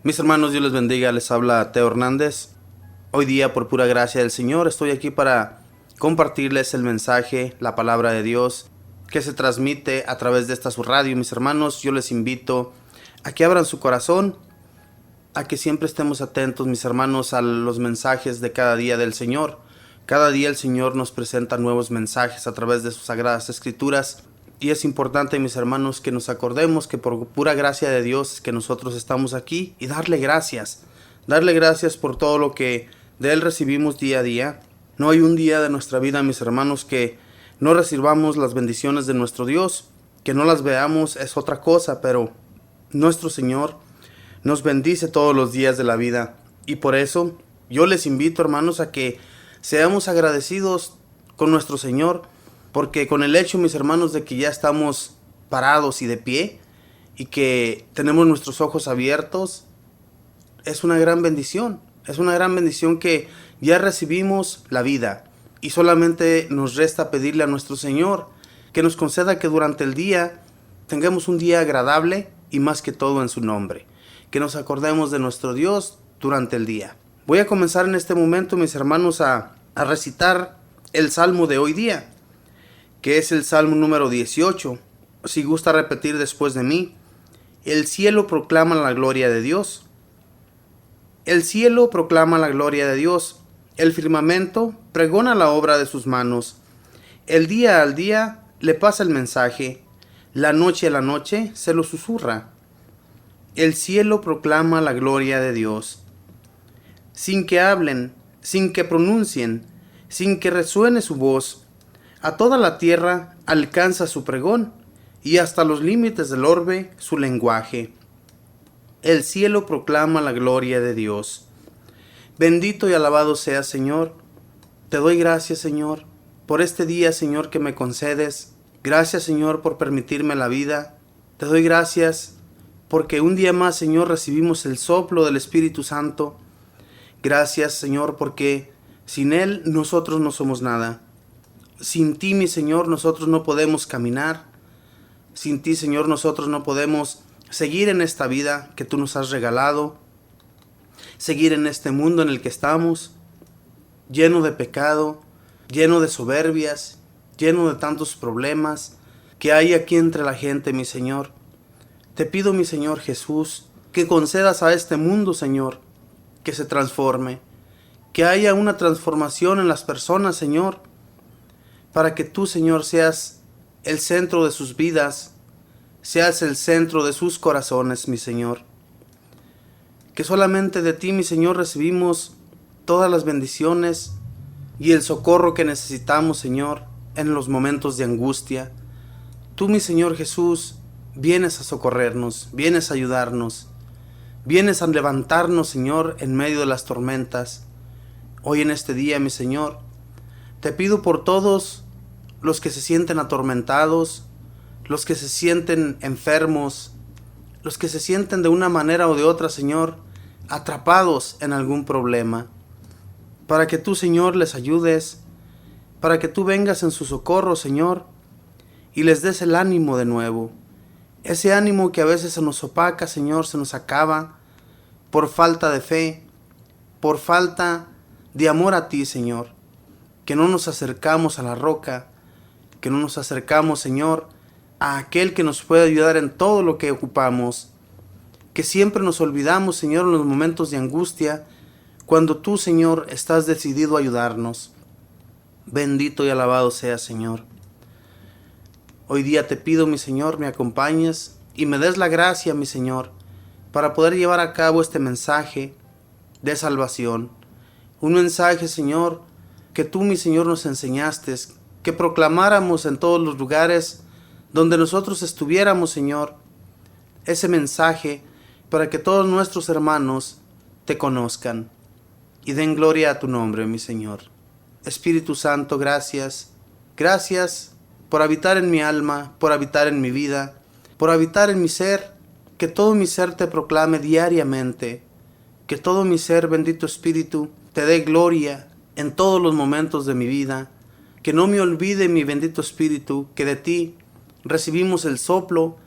Mis hermanos, Dios les bendiga, les habla Teo Hernández. Hoy día, por pura gracia del Señor, estoy aquí para compartirles el mensaje, la palabra de Dios, que se transmite a través de esta su radio. Mis hermanos, yo les invito a que abran su corazón, a que siempre estemos atentos, mis hermanos, a los mensajes de cada día del Señor. Cada día el Señor nos presenta nuevos mensajes a través de sus sagradas escrituras. Y es importante, mis hermanos, que nos acordemos que por pura gracia de Dios es que nosotros estamos aquí y darle gracias. Darle gracias por todo lo que de Él recibimos día a día. No hay un día de nuestra vida, mis hermanos, que no recibamos las bendiciones de nuestro Dios. Que no las veamos es otra cosa, pero nuestro Señor nos bendice todos los días de la vida. Y por eso yo les invito, hermanos, a que seamos agradecidos con nuestro Señor. Porque con el hecho, mis hermanos, de que ya estamos parados y de pie y que tenemos nuestros ojos abiertos, es una gran bendición. Es una gran bendición que ya recibimos la vida y solamente nos resta pedirle a nuestro Señor que nos conceda que durante el día tengamos un día agradable y más que todo en su nombre. Que nos acordemos de nuestro Dios durante el día. Voy a comenzar en este momento, mis hermanos, a recitar el Salmo de hoy día, que es el Salmo número 18. Si gusta repetir después de mí: el cielo proclama la gloria de Dios. El cielo proclama la gloria de Dios. El firmamento pregona la obra de sus manos. El día al día le pasa el mensaje. La noche a la noche se lo susurra. El cielo proclama la gloria de Dios. Sin que hablen, sin que pronuncien, sin que resuene su voz, a toda la tierra alcanza su pregón, y hasta los límites del orbe su lenguaje. El cielo proclama la gloria de Dios. Bendito y alabado seas, Señor. Te doy gracias, Señor, por este día, Señor, que me concedes. Gracias, Señor, por permitirme la vida. Te doy gracias porque un día más, Señor, recibimos el soplo del Espíritu Santo. Gracias, Señor, porque sin Él nosotros no somos nada. Sin ti, mi Señor, nosotros no podemos caminar. Sin ti, Señor, nosotros no podemos seguir en esta vida que tú nos has regalado. Seguir en este mundo en el que estamos, lleno de pecado, lleno de soberbias, lleno de tantos problemas que hay aquí entre la gente, mi Señor. Te pido, mi Señor Jesús, que concedas a este mundo, Señor, que se transforme, que haya una transformación en las personas, Señor, para que tú, Señor, seas el centro de sus vidas, seas el centro de sus corazones, mi Señor. Que solamente de ti, mi Señor, recibimos todas las bendiciones y el socorro que necesitamos, Señor, en los momentos de angustia. Tú, mi Señor Jesús, vienes a socorrernos, vienes a ayudarnos, vienes a levantarnos, Señor, en medio de las tormentas. Hoy en este día, mi Señor, te pido por todos los que se sienten atormentados, los que se sienten enfermos, los que se sienten de una manera o de otra, Señor, atrapados en algún problema, para que tú, Señor, les ayudes, para que tú vengas en su socorro, Señor, y les des el ánimo de nuevo. Ese ánimo que a veces se nos opaca, Señor, se nos acaba por falta de fe, por falta de amor a ti, Señor. Que no nos acercamos a la roca, que no nos acercamos, Señor, a aquel que nos puede ayudar en todo lo que ocupamos, que siempre nos olvidamos, Señor, en los momentos de angustia, cuando tú, Señor, estás decidido a ayudarnos. Bendito y alabado seas, Señor. Hoy día te pido, mi Señor, me acompañes y me des la gracia, mi Señor, para poder llevar a cabo este mensaje de salvación. Un mensaje, Señor, que tú, mi Señor, nos enseñaste, que proclamáramos en todos los lugares donde nosotros estuviéramos, Señor, ese mensaje para que todos nuestros hermanos te conozcan y den gloria a tu nombre, mi Señor. Espíritu Santo, gracias. Gracias por habitar en mi alma, por habitar en mi vida, por habitar en mi ser. Que todo mi ser te proclame diariamente. Que todo mi ser, bendito Espíritu, te dé gloria en todos los momentos de mi vida. Que no me olvide, mi bendito Espíritu, que de ti recibimos el soplo,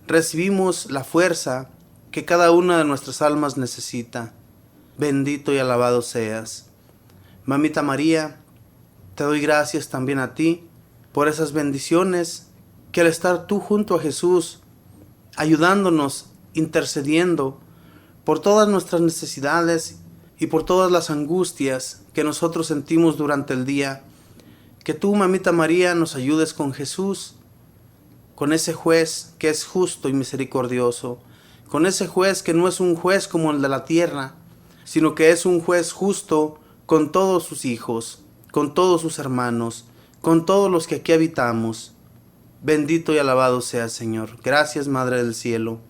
recibimos la fuerza, que cada una de nuestras almas necesita. Bendito y alabado seas. Mamita María, te doy gracias también a ti por esas bendiciones que al estar tú junto a Jesús, ayudándonos, intercediendo por todas nuestras necesidades y por todas las angustias que nosotros sentimos durante el día, que tú, Mamita María, nos ayudes con Jesús, con ese juez que es justo y misericordioso, con ese juez que no es un juez como el de la tierra, sino que es un juez justo con todos sus hijos, con todos sus hermanos, con todos los que aquí habitamos. Bendito y alabado sea, Señor. Gracias, Madre del Cielo.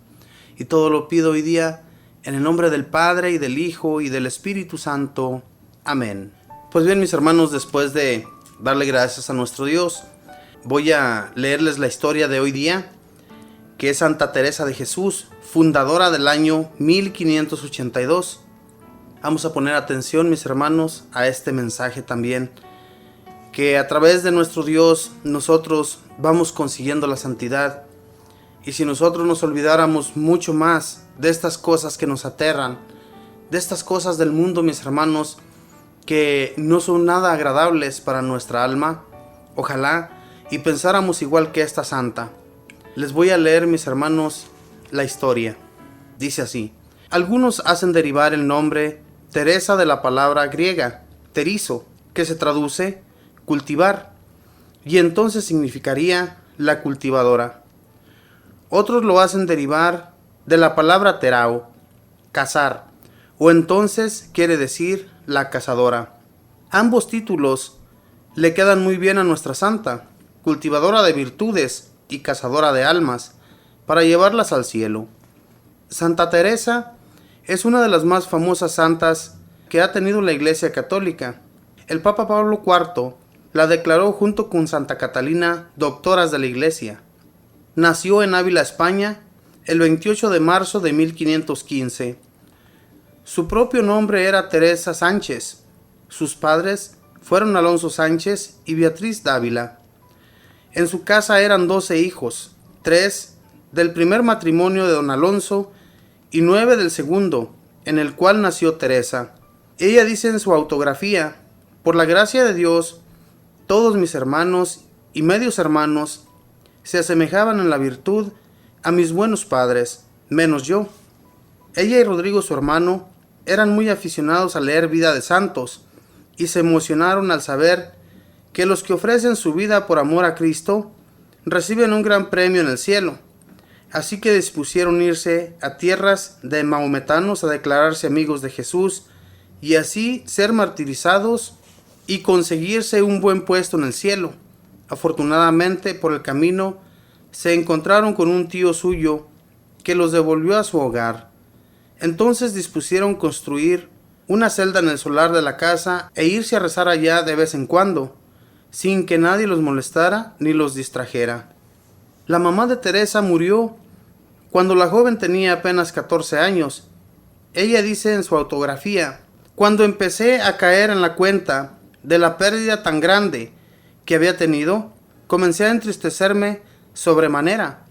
Y todo lo pido hoy día en el nombre del Padre, y del Hijo, y del Espíritu Santo. Amén. Pues bien, mis hermanos, después de darle gracias a nuestro Dios, voy a leerles la historia de hoy día, que es Santa Teresa de Jesús, fundadora del año 1582. Vamos a poner atención, mis hermanos, a este mensaje también, que a través de nuestro Dios nosotros vamos consiguiendo la santidad. Y si nosotros nos olvidáramos mucho más de estas cosas que nos aterran, de estas cosas del mundo, mis hermanos, que no son nada agradables para nuestra alma, ojalá y pensáramos igual que esta santa. Les voy a leer, mis hermanos, la historia. Dice así: algunos hacen derivar el nombre Teresa de la palabra griega terizo, que se traduce cultivar, y entonces significaría la cultivadora. Otros lo hacen derivar de la palabra terao, cazar, o entonces quiere decir la cazadora. Ambos títulos le quedan muy bien a nuestra santa, cultivadora de virtudes y cazadora de almas, para llevarlas al cielo. Santa Teresa es una de las más famosas santas que ha tenido la Iglesia Católica. El Papa Pablo IV la declaró junto con Santa Catalina doctoras de la Iglesia. Nació en Ávila, España, el 28 de marzo de 1515. Su propio nombre era Teresa Sánchez. Sus padres fueron Alonso Sánchez y Beatriz Dávila. En su casa eran 12 hijos, 3 del primer matrimonio de don Alonso y 9 del segundo, en el cual nació Teresa. Ella dice en su autografía: por la gracia de Dios, todos mis hermanos y medios hermanos se asemejaban en la virtud a mis buenos padres, menos yo. Ella y Rodrigo, su hermano, eran muy aficionados a leer vida de santos y se emocionaron al saber que los que ofrecen su vida por amor a Cristo reciben un gran premio en el cielo. Así que dispusieron irse a tierras de maometanos a declararse amigos de Jesús y así ser martirizados y conseguirse un buen puesto en el cielo. Afortunadamente, por el camino se encontraron con un tío suyo que los devolvió a su hogar. Entonces dispusieron construir una celda en el solar de la casa e irse a rezar allá de vez en cuando, sin que nadie los molestara ni los distrajera. La mamá de Teresa murió cuando la joven tenía apenas 14 años. Ella dice en su autografía: cuando empecé a caer en la cuenta de la pérdida tan grande que había tenido, comencé a entristecerme sobremanera.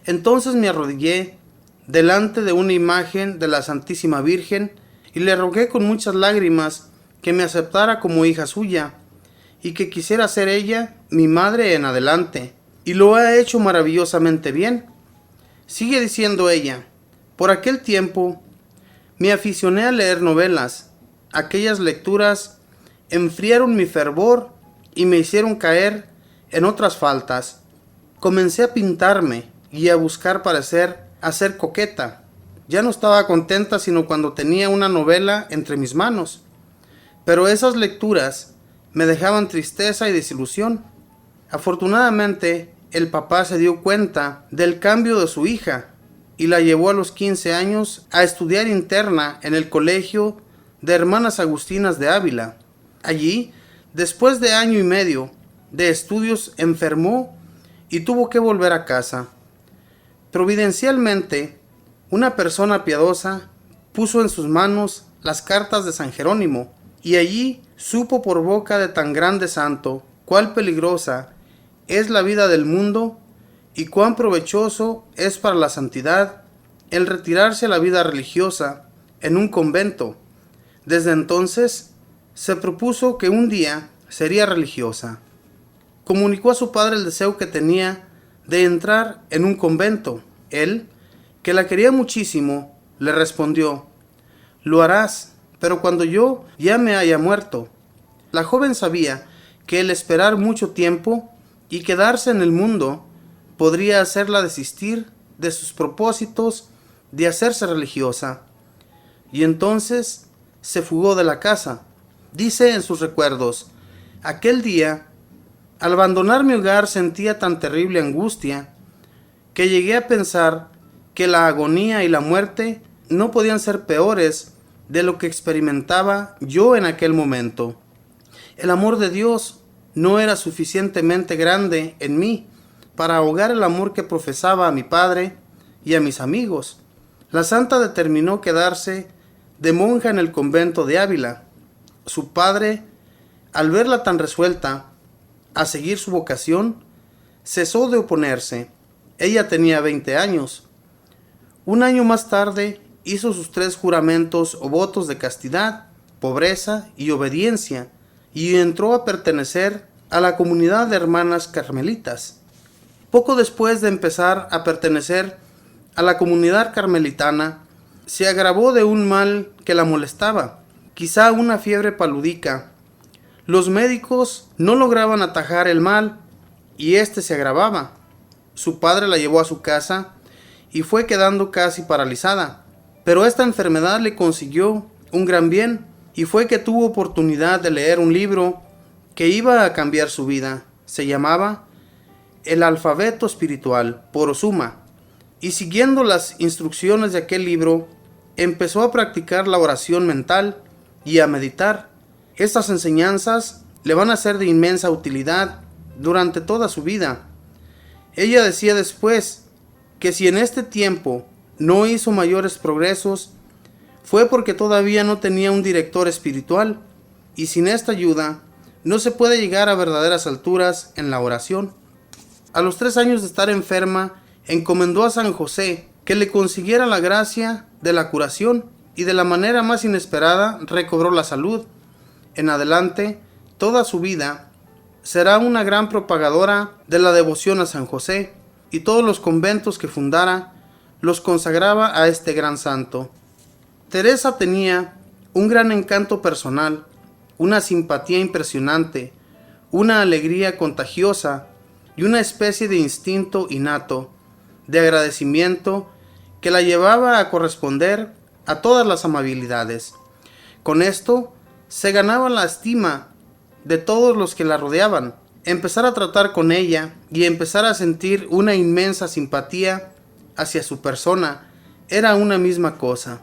Entonces me arrodillé delante de una imagen de la Santísima Virgen y le rogué con muchas lágrimas que me aceptara como hija suya y que quisiera ser ella mi madre en adelante, y lo ha hecho maravillosamente bien. Sigue diciendo ella: por aquel tiempo me aficioné a leer novelas. Aquellas lecturas enfriaron mi fervor y me hicieron caer en otras faltas. Comencé a pintarme y a buscar parecer a ser coqueta. Ya no estaba contenta sino cuando tenía una novela entre mis manos. Pero esas lecturas me dejaban tristeza y desilusión. Afortunadamente, el papá se dio cuenta del cambio de su hija y la llevó a los 15 años a estudiar interna en el colegio de Hermanas Agustinas de Ávila. Allí, después de año y medio de estudios, enfermó y tuvo que volver a casa. Providencialmente, una persona piadosa puso en sus manos las cartas de San Jerónimo, y allí supo por boca de tan grande santo cuán peligrosa es la vida del mundo y cuán provechoso es para la santidad el retirarse a la vida religiosa en un convento. Desde entonces se propuso que un día sería religiosa. Comunicó a su padre el deseo que tenía de entrar en un convento. Él, que la quería muchísimo, le respondió: «Lo harás, pero cuando yo ya me haya muerto». La joven sabía que el esperar mucho tiempo y quedarse en el mundo podría hacerla desistir de sus propósitos de hacerse religiosa, y entonces se fugó de la casa. Dice en sus recuerdos: «Aquel día, al abandonar mi hogar, sentía tan terrible angustia que llegué a pensar que la agonía y la muerte no podían ser peores de lo que experimentaba yo en aquel momento. El amor de Dios no era suficientemente grande en mí para ahogar el amor que profesaba a mi padre y a mis amigos». La santa determinó quedarse de monja en el convento de Ávila. Su padre, al verla tan resuelta a seguir su vocación, cesó de oponerse. Ella tenía 20 años. Un año más tarde hizo sus 3 juramentos o votos de castidad, pobreza y obediencia, y entró a pertenecer a la comunidad de hermanas carmelitas. Poco después de empezar a pertenecer a la comunidad carmelitana, se agravó de un mal que la molestaba, quizá una fiebre palúdica. Los médicos no lograban atajar el mal y éste se agravaba. Su padre la llevó a su casa y fue quedando casi paralizada, pero esta enfermedad le consiguió un gran bien, y fue que tuvo oportunidad de leer un libro que iba a cambiar su vida. Se llamaba El alfabeto espiritual, por Osuma, y siguiendo las instrucciones de aquel libro, empezó a practicar la oración mental y a meditar. Estas enseñanzas le van a ser de inmensa utilidad durante toda su vida. Ella decía después que si en este tiempo no hizo mayores progresos, fue porque todavía no tenía un director espiritual, y sin esta ayuda no se puede llegar a verdaderas alturas en la oración. A los 3 años de estar enferma, encomendó a San José que le consiguiera la gracia de la curación, y de la manera más inesperada recobró la salud. En adelante, toda su vida, será una gran propagadora de la devoción a San José, y todos los conventos que fundara los consagraba a este gran santo. Teresa tenía un gran encanto personal, una simpatía impresionante, una alegría contagiosa y una especie de instinto innato de agradecimiento que la llevaba a corresponder a todas las amabilidades. Con esto se ganaba la estima de todos los que la rodeaban. Empezar a tratar con ella y empezar a sentir una inmensa simpatía hacia su persona era una misma cosa.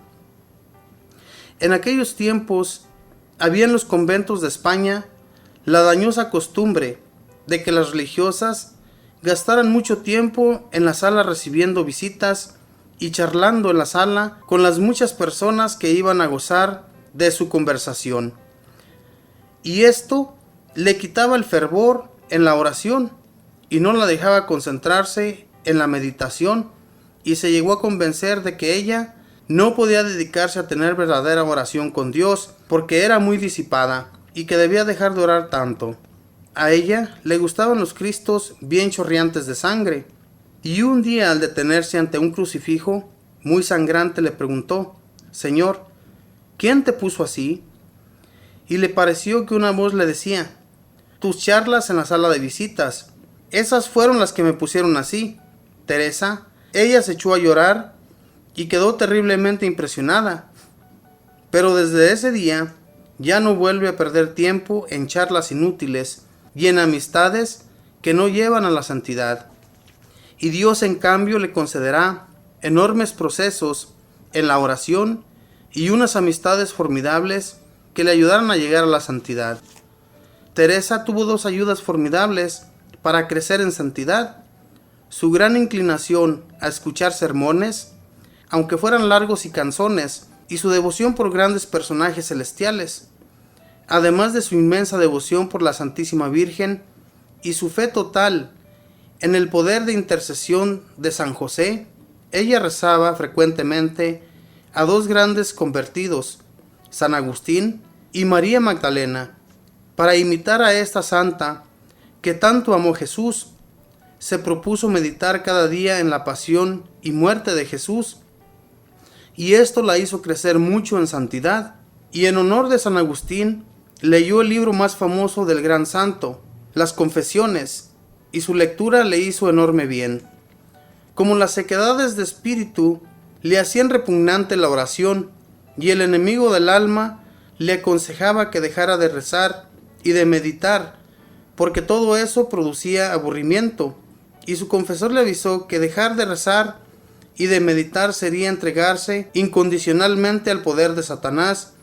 En aquellos tiempos había en los conventos de España la dañosa costumbre de que las religiosas gastaran mucho tiempo en la sala recibiendo visitas y charlando en la sala con las muchas personas que iban a gozar de su conversación. Y esto le quitaba el fervor en la oración y no la dejaba concentrarse en la meditación, y se llegó a convencer de que ella no podía dedicarse a tener verdadera oración con Dios porque era muy disipada y que debía dejar de orar tanto. A ella le gustaban los cristos bien chorreantes de sangre, y un día, al detenerse ante un crucifijo muy sangrante, le preguntó: «Señor, ¿quién te puso así?». Y le pareció que una voz le decía: «Tus charlas en la sala de visitas, esas fueron las que me pusieron así, Teresa». Ella se echó a llorar y quedó terriblemente impresionada, pero desde ese día ya no vuelve a perder tiempo en charlas inútiles y en amistades que no llevan a la santidad. Y Dios, en cambio, le concederá enormes procesos en la oración y unas amistades formidables que le ayudaran a llegar a la santidad. Teresa tuvo 2 ayudas formidables para crecer en santidad: su gran inclinación a escuchar sermones, aunque fueran largos y cansones, y su devoción por grandes personajes celestiales, además de su inmensa devoción por la Santísima Virgen y su fe total en el poder de intercesión de San José ella rezaba frecuentemente a dos grandes convertidos, San Agustín y María Magdalena, para imitar a esta santa que tanto amó Jesús. Se propuso meditar cada día en la pasión y muerte de Jesús, y esto la hizo crecer mucho en santidad. Y en honor de San Agustín, leyó el libro más famoso del gran santo, las Confesiones, y su lectura le hizo enorme bien. Como las sequedades de espíritu le hacían repugnante la oración, y el enemigo del alma le aconsejaba que dejara de rezar y de meditar, porque todo eso producía aburrimiento, y su confesor le avisó que dejar de rezar y de meditar sería entregarse incondicionalmente al poder de Satanás,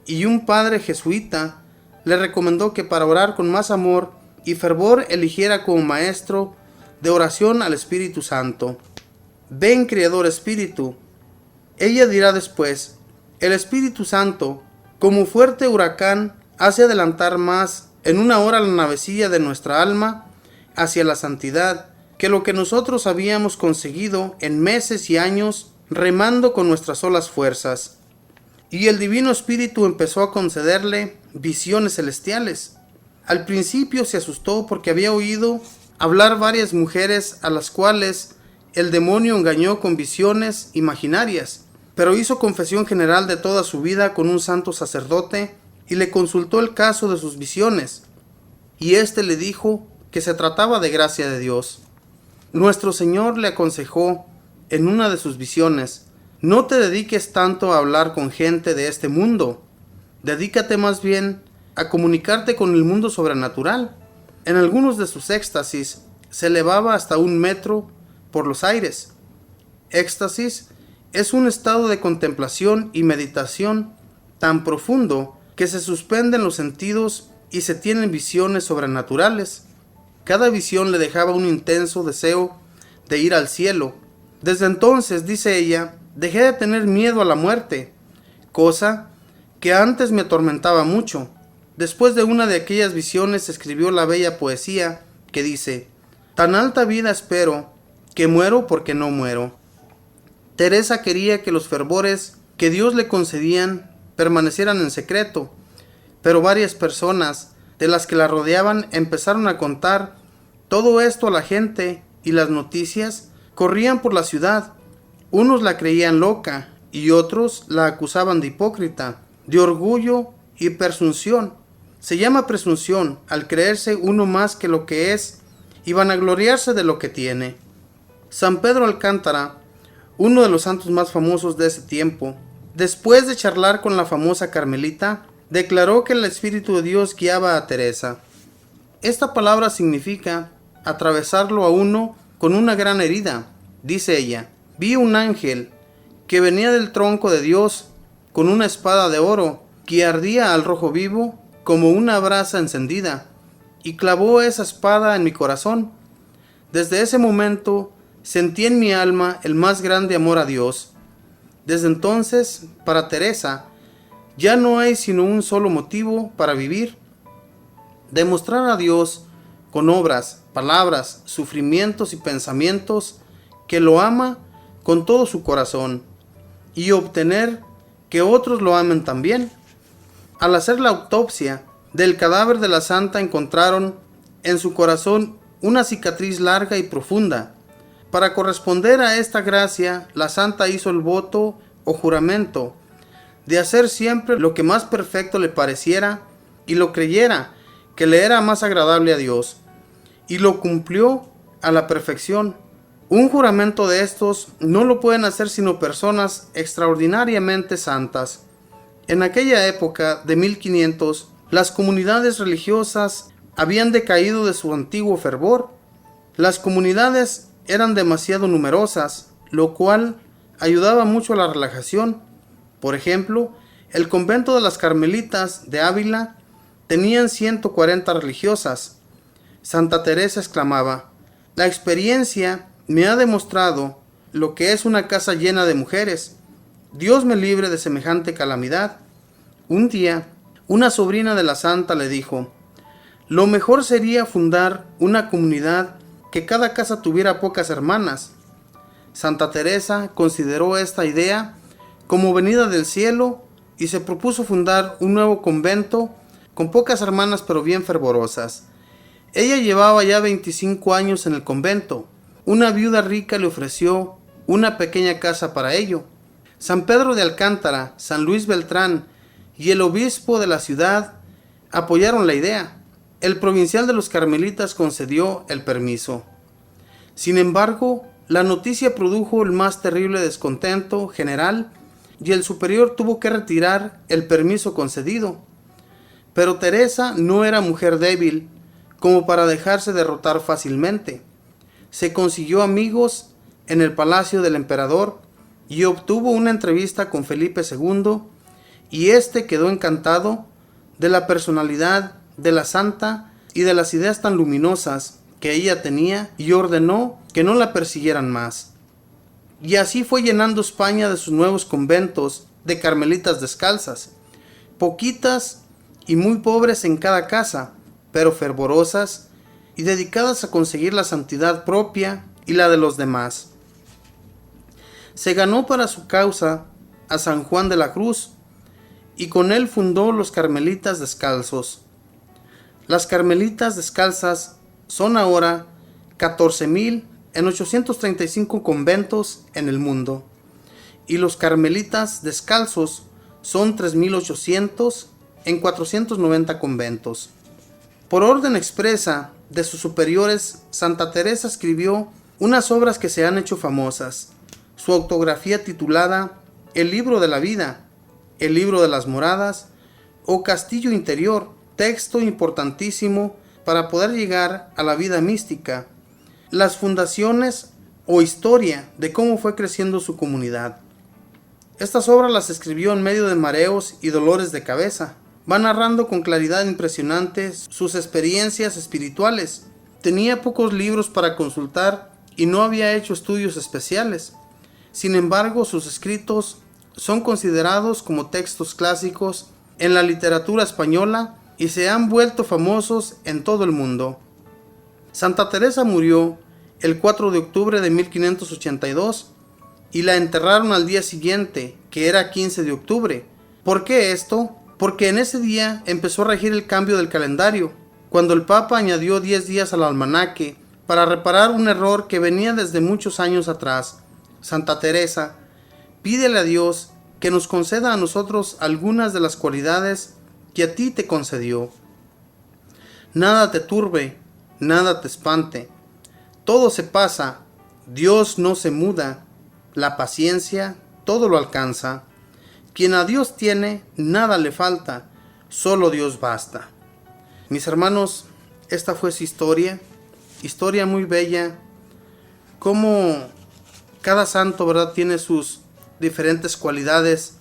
y un padre jesuita le recomendó que para orar con más amor y fervor eligiera como maestro de oración al Espíritu Santo. Ven, Criador Espíritu. Ella dirá después: el Espíritu Santo, como fuerte huracán, hace adelantar más en una hora la navecilla de nuestra alma hacia la santidad que lo que nosotros habíamos conseguido en meses y años remando con nuestras solas fuerzas. Y el Divino Espíritu empezó a concederle visiones celestiales. Al principio se asustó porque había oído hablar varias mujeres a las cuales el demonio engañó con visiones imaginarias, pero hizo confesión general de toda su vida con un santo sacerdote y le consultó el caso de sus visiones, y éste le dijo que se trataba de gracia de Dios. Nuestro Señor le aconsejó en una de sus visiones: no te dediques tanto a hablar con gente de este mundo, dedícate más bien a comunicarte con el mundo sobrenatural. En algunos de sus éxtasis se elevaba hasta 1 metro por los aires. Éxtasis es un estado de contemplación y meditación tan profundo que se suspenden los sentidos y se tienen visiones sobrenaturales. Cada visión le dejaba un intenso deseo de ir al cielo. Desde entonces, dice ella, dejé de tener miedo a la muerte, cosa que antes me atormentaba mucho. Después de una de aquellas visiones escribió la bella poesía que dice: tan alta vida espero, que muero porque no muero. Teresa quería que los fervores que Dios le concedían permanecieran en secreto, pero varias personas de las que la rodeaban empezaron a contar todo esto a la gente, y las noticias corrían por la ciudad. Unos la creían loca y otros la acusaban de hipócrita, de orgullo y presunción. Se llama presunción al creerse uno más que lo que es y vanagloriarse de lo que tiene. San Pedro Alcántara, uno de los santos más famosos de ese tiempo, después de charlar con la famosa Carmelita, declaró que el Espíritu de Dios guiaba a Teresa. Esta palabra significa atravesarlo a uno con una gran herida. Dice ella: vi un ángel que venía del tronco de Dios con una espada de oro que ardía al rojo vivo como una brasa encendida, y clavó esa espada en mi corazón. Desde ese momento sentí en mi alma el más grande amor a Dios. Desde entonces, para Teresa, ya no hay sino un solo motivo para vivir: demostrar a Dios con obras, palabras, sufrimientos y pensamientos que lo ama con todo su corazón, y obtener que otros lo amen también. Al hacer la autopsia del cadáver de la santa, encontraron en su corazón una cicatriz larga y profunda. Para corresponder a esta gracia, la santa hizo el voto o juramento de hacer siempre lo que más perfecto le pareciera y lo creyera que le era más agradable a Dios, y lo cumplió a la perfección. Un juramento de estos no lo pueden hacer sino personas extraordinariamente santas. En aquella época de 1500, las comunidades religiosas habían decaído de su antiguo fervor. Las comunidades eran demasiado numerosas, lo cual ayudaba mucho a la relajación. Por ejemplo, el convento de las Carmelitas de Ávila tenían 140 religiosas. Santa Teresa exclamaba: la experiencia me ha demostrado lo que es una casa llena de mujeres. Dios me libre de semejante calamidad. Un día, una sobrina de la santa le dijo: lo mejor sería fundar una comunidad que cada casa tuviera pocas hermanas. Santa Teresa consideró esta idea como venida del cielo y se propuso fundar un nuevo convento con pocas hermanas pero bien fervorosas. Ella llevaba ya 25 años en el convento. Una viuda rica le ofreció una pequeña casa para ello. San Pedro de Alcántara, San Luis Beltrán y el obispo de la ciudad apoyaron la idea. El provincial de los carmelitas concedió el permiso. Sin embargo, la noticia produjo el más terrible descontento general y el superior tuvo que retirar el permiso concedido. Pero Teresa no era mujer débil como para dejarse derrotar fácilmente. Se consiguió amigos en el palacio del emperador y obtuvo una entrevista con Felipe II, y éste quedó encantado de la personalidad de la santa y de las ideas tan luminosas que ella tenía, y ordenó que no la persiguieran más. Y así fue llenando España de sus nuevos conventos de carmelitas descalzas, poquitas y muy pobres en cada casa, pero fervorosas y dedicadas a conseguir la santidad propia y la de los demás. Se ganó para su causa a San Juan de la Cruz, y con él fundó los carmelitas descalzos. Las carmelitas descalzas son ahora 14,000 en 835 conventos en el mundo, y los carmelitas descalzos son 3,800 en 490 conventos. Por orden expresa de sus superiores, Santa Teresa escribió unas obras que se han hecho famosas. Su autografía titulada El libro de la vida, El libro de las moradas o Castillo interior, texto importantísimo para poder llegar a la vida mística, las fundaciones o historia de cómo fue creciendo su comunidad. Estas obras las escribió en medio de mareos y dolores de cabeza. Va narrando con claridad impresionante sus experiencias espirituales. Tenía pocos libros para consultar y no había hecho estudios especiales. Sin embargo, sus escritos son considerados como textos clásicos en la literatura española y se han vuelto famosos en todo el mundo. Santa Teresa murió el 4 de octubre de 1582 y la enterraron al día siguiente, que era 15 de octubre. ¿Por qué esto? Porque en ese día empezó a regir el cambio del calendario, cuando el Papa añadió 10 días al almanaque para reparar un error que venía desde muchos años atrás. Santa Teresa, pídele a Dios que nos conceda a nosotros algunas de las cualidades que a ti te concedió. Nada te turbe, nada te espante. Todo se pasa, Dios no se muda, la paciencia todo lo alcanza. Quien a Dios tiene, nada le falta, solo Dios basta. Mis hermanos, esta fue su historia muy bella, como cada santo, ¿verdad?, tiene sus diferentes cualidades,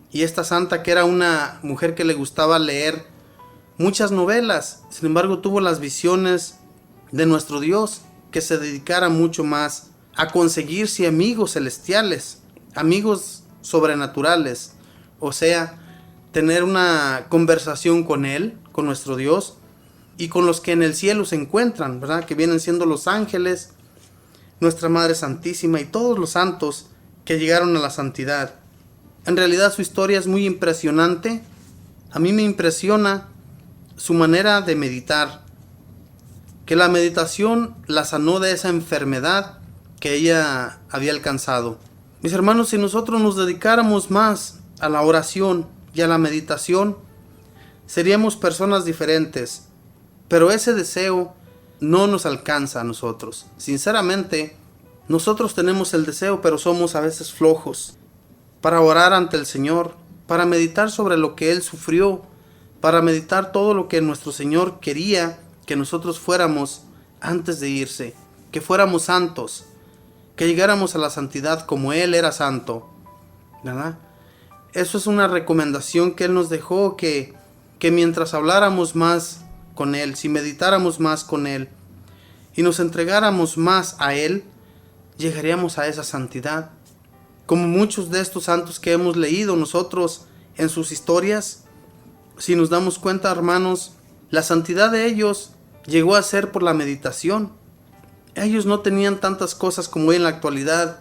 y esta santa, que era una mujer que le gustaba leer muchas novelas, sin embargo tuvo las visiones de nuestro Dios, que se dedicara mucho más a conseguirse amigos celestiales, amigos sobrenaturales, o sea, tener una conversación con Él, con nuestro Dios, y con los que en el cielo se encuentran, ¿verdad?, que vienen siendo los ángeles, nuestra Madre Santísima y todos los santos que llegaron a la santidad. En realidad su historia es muy impresionante. A mí me impresiona su manera de meditar, que la meditación la sanó de esa enfermedad que ella había alcanzado. Mis hermanos, si nosotros nos dedicáramos más a la oración y a la meditación, seríamos personas diferentes, pero ese deseo no nos alcanza a nosotros. Sinceramente, nosotros tenemos el deseo, pero somos a veces flojos para orar ante el Señor, para meditar sobre lo que Él sufrió, para meditar todo lo que nuestro Señor quería que nosotros fuéramos antes de irse, que fuéramos santos, que llegáramos a la santidad como Él era santo, ¿verdad? Eso es una recomendación que Él nos dejó, que mientras habláramos más con Él, si meditáramos más con Él y nos entregáramos más a Él, llegaríamos a esa santidad. Como muchos de estos santos que hemos leído nosotros en sus historias, si nos damos cuenta, hermanos, la santidad de ellos llegó a ser por la meditación. Ellos no tenían tantas cosas como hoy en la actualidad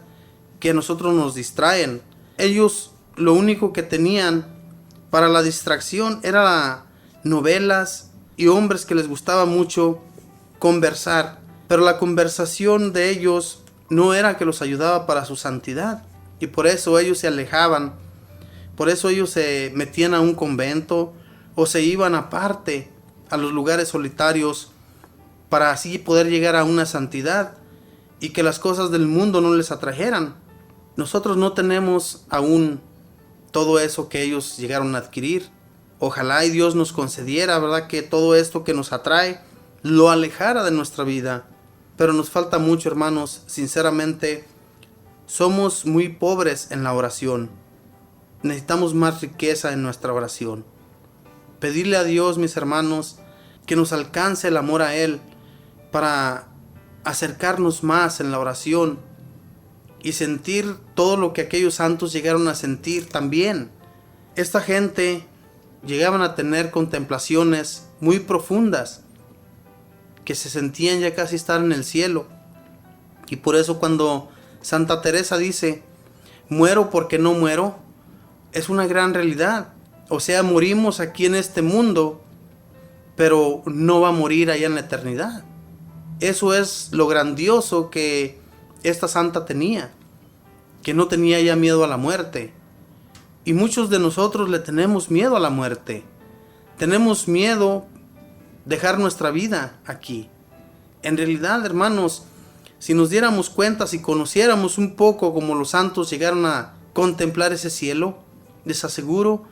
que a nosotros nos distraen. Ellos lo único que tenían para la distracción era novelas y hombres que les gustaba mucho conversar. Pero la conversación de ellos no era que los ayudaba para su santidad. Y por eso ellos se alejaban. Por eso ellos se metían a un convento o se iban aparte a los lugares solitarios para así poder llegar a una santidad y que las cosas del mundo no les atrajeran. Nosotros no tenemos aún todo eso que ellos llegaron a adquirir. Ojalá y Dios nos concediera, ¿verdad?, que todo esto que nos atrae lo alejara de nuestra vida. Pero nos falta mucho, hermanos. Sinceramente, somos muy pobres en la oración. Necesitamos más riqueza en nuestra oración. Pedirle a Dios, mis hermanos, que nos alcance el amor a Él para acercarnos más en la oración y sentir todo lo que aquellos santos llegaron a sentir también. Esta gente llegaban a tener contemplaciones muy profundas que se sentían ya casi estar en el cielo. Y por eso cuando Santa Teresa dice, muero porque no muero, es una gran realidad. O sea, morimos aquí en este mundo, pero no va a morir allá en la eternidad. Eso es lo grandioso que esta santa tenía, que no tenía ya miedo a la muerte. Y muchos de nosotros le tenemos miedo a la muerte. Tenemos miedo dejar nuestra vida aquí. En realidad, hermanos, si nos diéramos cuenta, si conociéramos un poco como los santos llegaron a contemplar ese cielo, les aseguro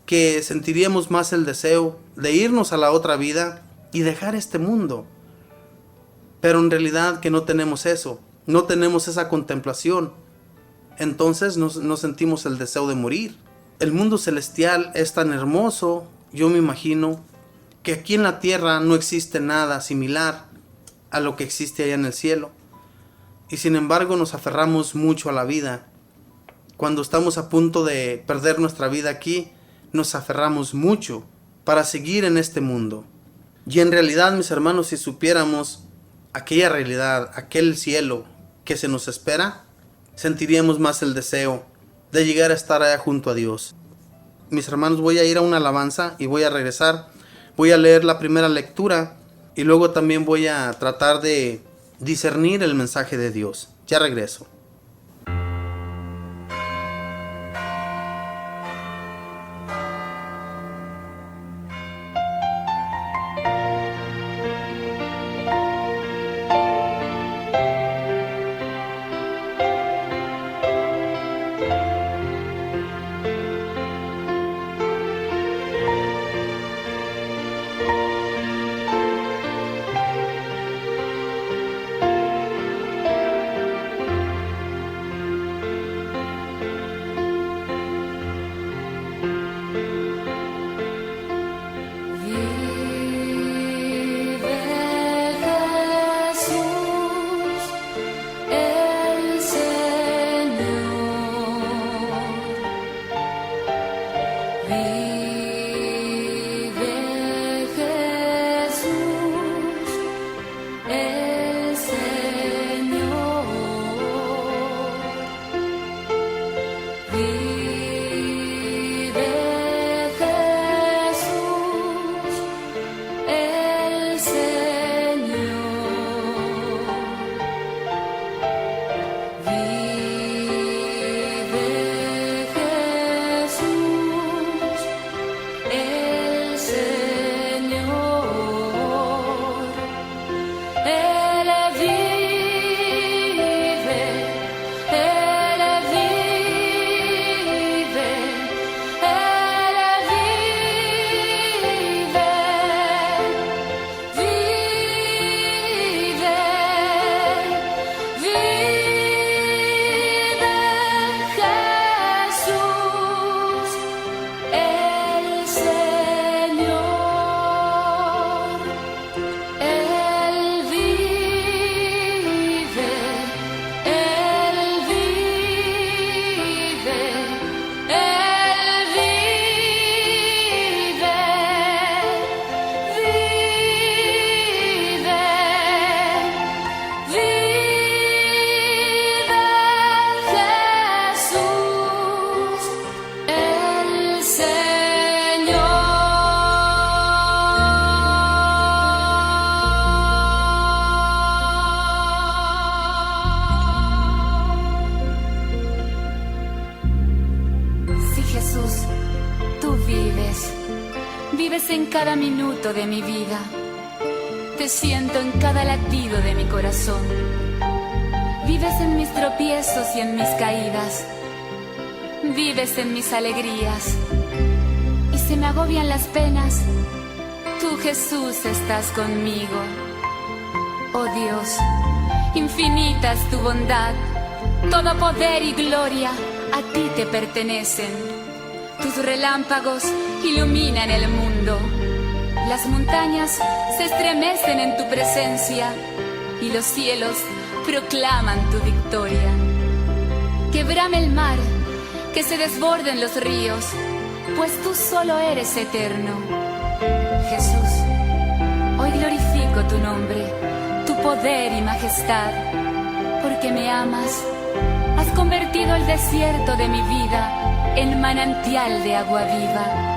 que sentiríamos más el deseo de irnos a la otra vida y dejar este mundo. Pero en realidad que no tenemos eso, no tenemos esa contemplación. Entonces no sentimos el deseo de morir. El mundo celestial es tan hermoso, yo me imagino, que aquí en la tierra no existe nada similar a lo que existe allá en el cielo. Y sin embargo nos aferramos mucho a la vida. Cuando estamos a punto de perder nuestra vida aquí, nos aferramos mucho para seguir en este mundo. Y en realidad, mis hermanos, si supiéramos aquella realidad, aquel cielo que se nos espera, sentiríamos más el deseo de llegar a estar allá junto a Dios. Mis hermanos, voy a ir a una alabanza y voy a regresar. Voy a leer la primera lectura y luego también voy a tratar de discernir el mensaje de Dios. Ya regreso. Jesús, tú vives en cada minuto de mi vida. Te siento en cada latido de mi corazón. Vives en mis tropiezos y en mis caídas. Vives en mis alegrías. Y se me agobian las penas, tú, Jesús, estás conmigo. Oh Dios, infinita es tu bondad. Todo poder y gloria a ti te pertenecen. Tus relámpagos iluminan el mundo. Las montañas se estremecen en tu presencia y los cielos proclaman tu victoria. Que brame el mar, que se desborden los ríos, pues tú solo eres eterno. Jesús, hoy glorifico tu nombre, tu poder y majestad, porque me amas. Has convertido el desierto de mi vida en manantial de agua viva.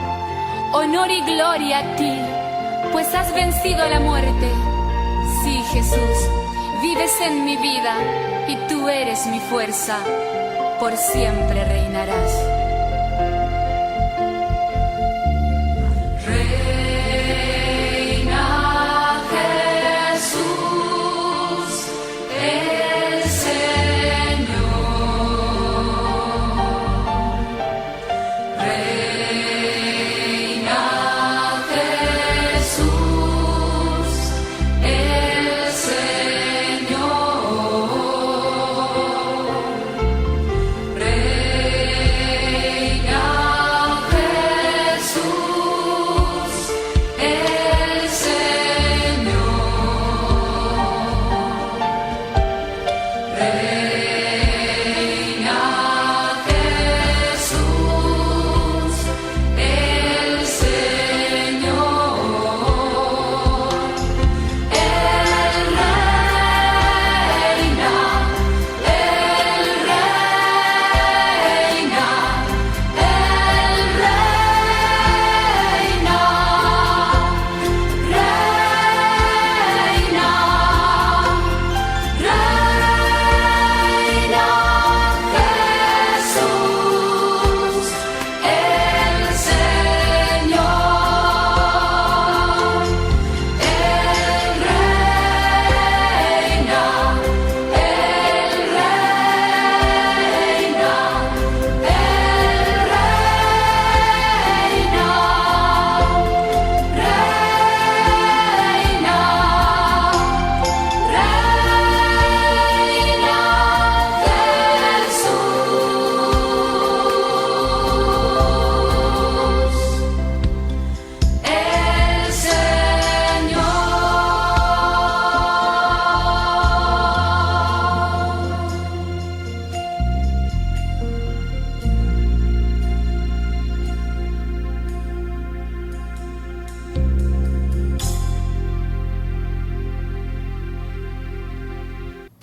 Honor y gloria a ti, pues has vencido a la muerte. Sí, Jesús, vives en mi vida y tú eres mi fuerza. Por siempre reinarás. Reina Jesús, el Señor. Reina Jesús, el Señor.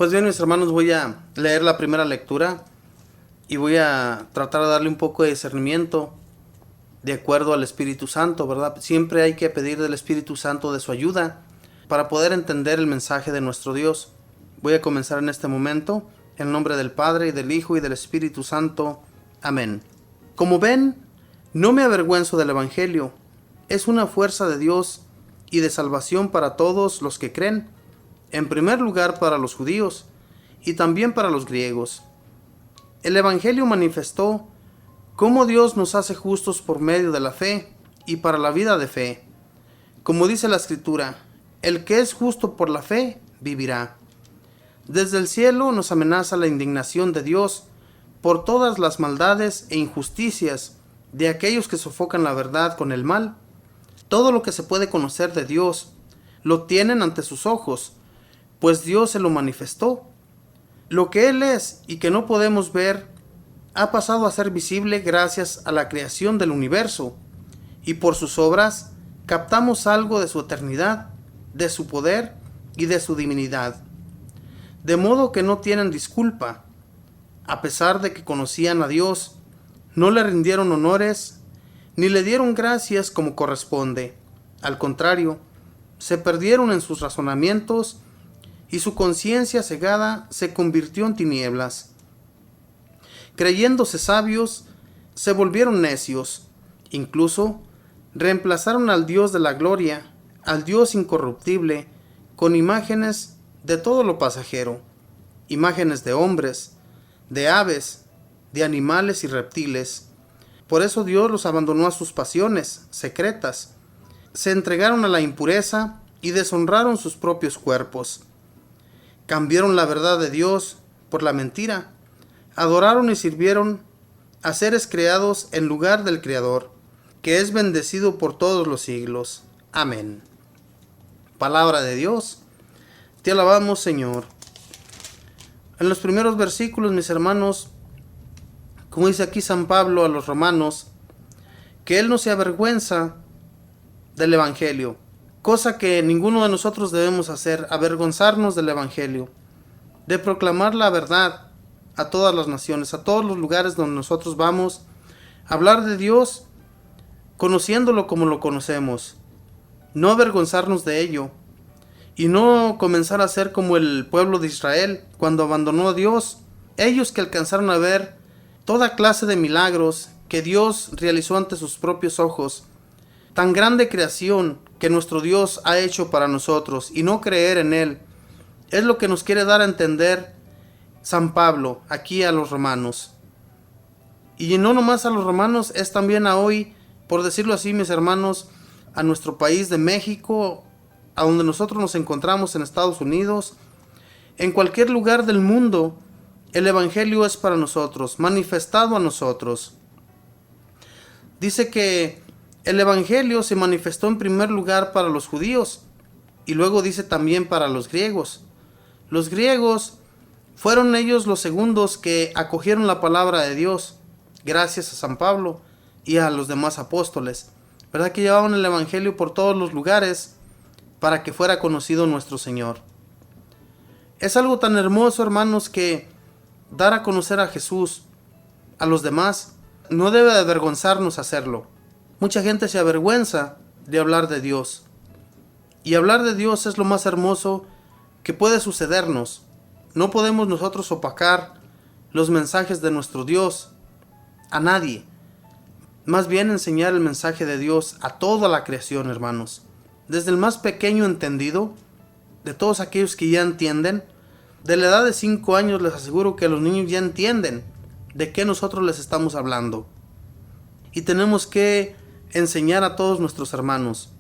Pues bien, mis hermanos, voy a leer la primera lectura y voy a tratar de darle un poco de discernimiento de acuerdo al Espíritu Santo, ¿verdad? Siempre hay que pedir del Espíritu Santo de su ayuda para poder entender el mensaje de nuestro Dios. Voy a comenzar en este momento, en el nombre del Padre, y del Hijo, y del Espíritu Santo. Amén. Como ven, no me avergüenzo del Evangelio. Es una fuerza de Dios y de salvación para todos los que creen. En primer lugar para los judíos y también para los griegos. El Evangelio manifestó cómo Dios nos hace justos por medio de la fe y para la vida de fe. Como dice la Escritura, el que es justo por la fe vivirá. Desde el cielo nos amenaza la indignación de Dios por todas las maldades e injusticias de aquellos que sofocan la verdad con el mal. Todo lo que se puede conocer de Dios lo tienen ante sus ojos, pues Dios se lo manifestó. Lo que Él es y que no podemos ver ha pasado a ser visible gracias a la creación del universo, y por sus obras captamos algo de su eternidad, de su poder y de su divinidad. De modo que no tienen disculpa. A pesar de que conocían a Dios, no le rindieron honores ni le dieron gracias como corresponde. Al contrario, se perdieron en sus razonamientos y su conciencia cegada se convirtió en tinieblas. Creyéndose sabios, se volvieron necios. Incluso reemplazaron al Dios de la gloria, al Dios incorruptible, con imágenes de todo lo pasajero, imágenes de hombres, de aves, de animales y reptiles. Por eso Dios los abandonó a sus pasiones secretas. Se entregaron a la impureza y deshonraron sus propios cuerpos. Cambiaron la verdad de Dios por la mentira. Adoraron y sirvieron a seres creados en lugar del Creador, que es bendecido por todos los siglos. Amén. Palabra de Dios. Te alabamos, Señor. En los primeros versículos, mis hermanos, como dice aquí San Pablo a los romanos, que Él no se avergüenza del Evangelio, cosa que ninguno de nosotros debemos hacer, avergonzarnos del Evangelio, de proclamar la verdad a todas las naciones, a todos los lugares donde nosotros vamos, hablar de Dios, conociéndolo como lo conocemos, no avergonzarnos de ello, y no comenzar a ser como el pueblo de Israel cuando abandonó a Dios, ellos que alcanzaron a ver toda clase de milagros que Dios realizó ante sus propios ojos, tan grande creación que nuestro Dios ha hecho para nosotros, y no creer en Él, es lo que nos quiere dar a entender San Pablo aquí a los romanos. Y no nomás a los romanos, es también a hoy, por decirlo así, mis hermanos, a nuestro país de México, a donde nosotros nos encontramos en Estados Unidos, en cualquier lugar del mundo, el Evangelio es para nosotros, manifestado a nosotros. Dice que el Evangelio se manifestó en primer lugar para los judíos, y luego dice también para los griegos. Los griegos fueron ellos los segundos que acogieron la palabra de Dios, gracias a San Pablo y a los demás apóstoles, ¿verdad? Que llevaban el Evangelio por todos los lugares para que fuera conocido nuestro Señor. Es algo tan hermoso, hermanos, que dar a conocer a Jesús a los demás no debe avergonzarnos hacerlo. Mucha gente se avergüenza de hablar de Dios. Y hablar de Dios es lo más hermoso que puede sucedernos. No podemos nosotros opacar los mensajes de nuestro Dios a nadie. Más bien enseñar el mensaje de Dios a toda la creación, hermanos. Desde el más pequeño entendido, de todos aquellos que ya entienden, de la edad de 5 años les aseguro que los niños ya entienden de qué nosotros les estamos hablando. Y tenemos que enseñar a todos nuestros hermanos,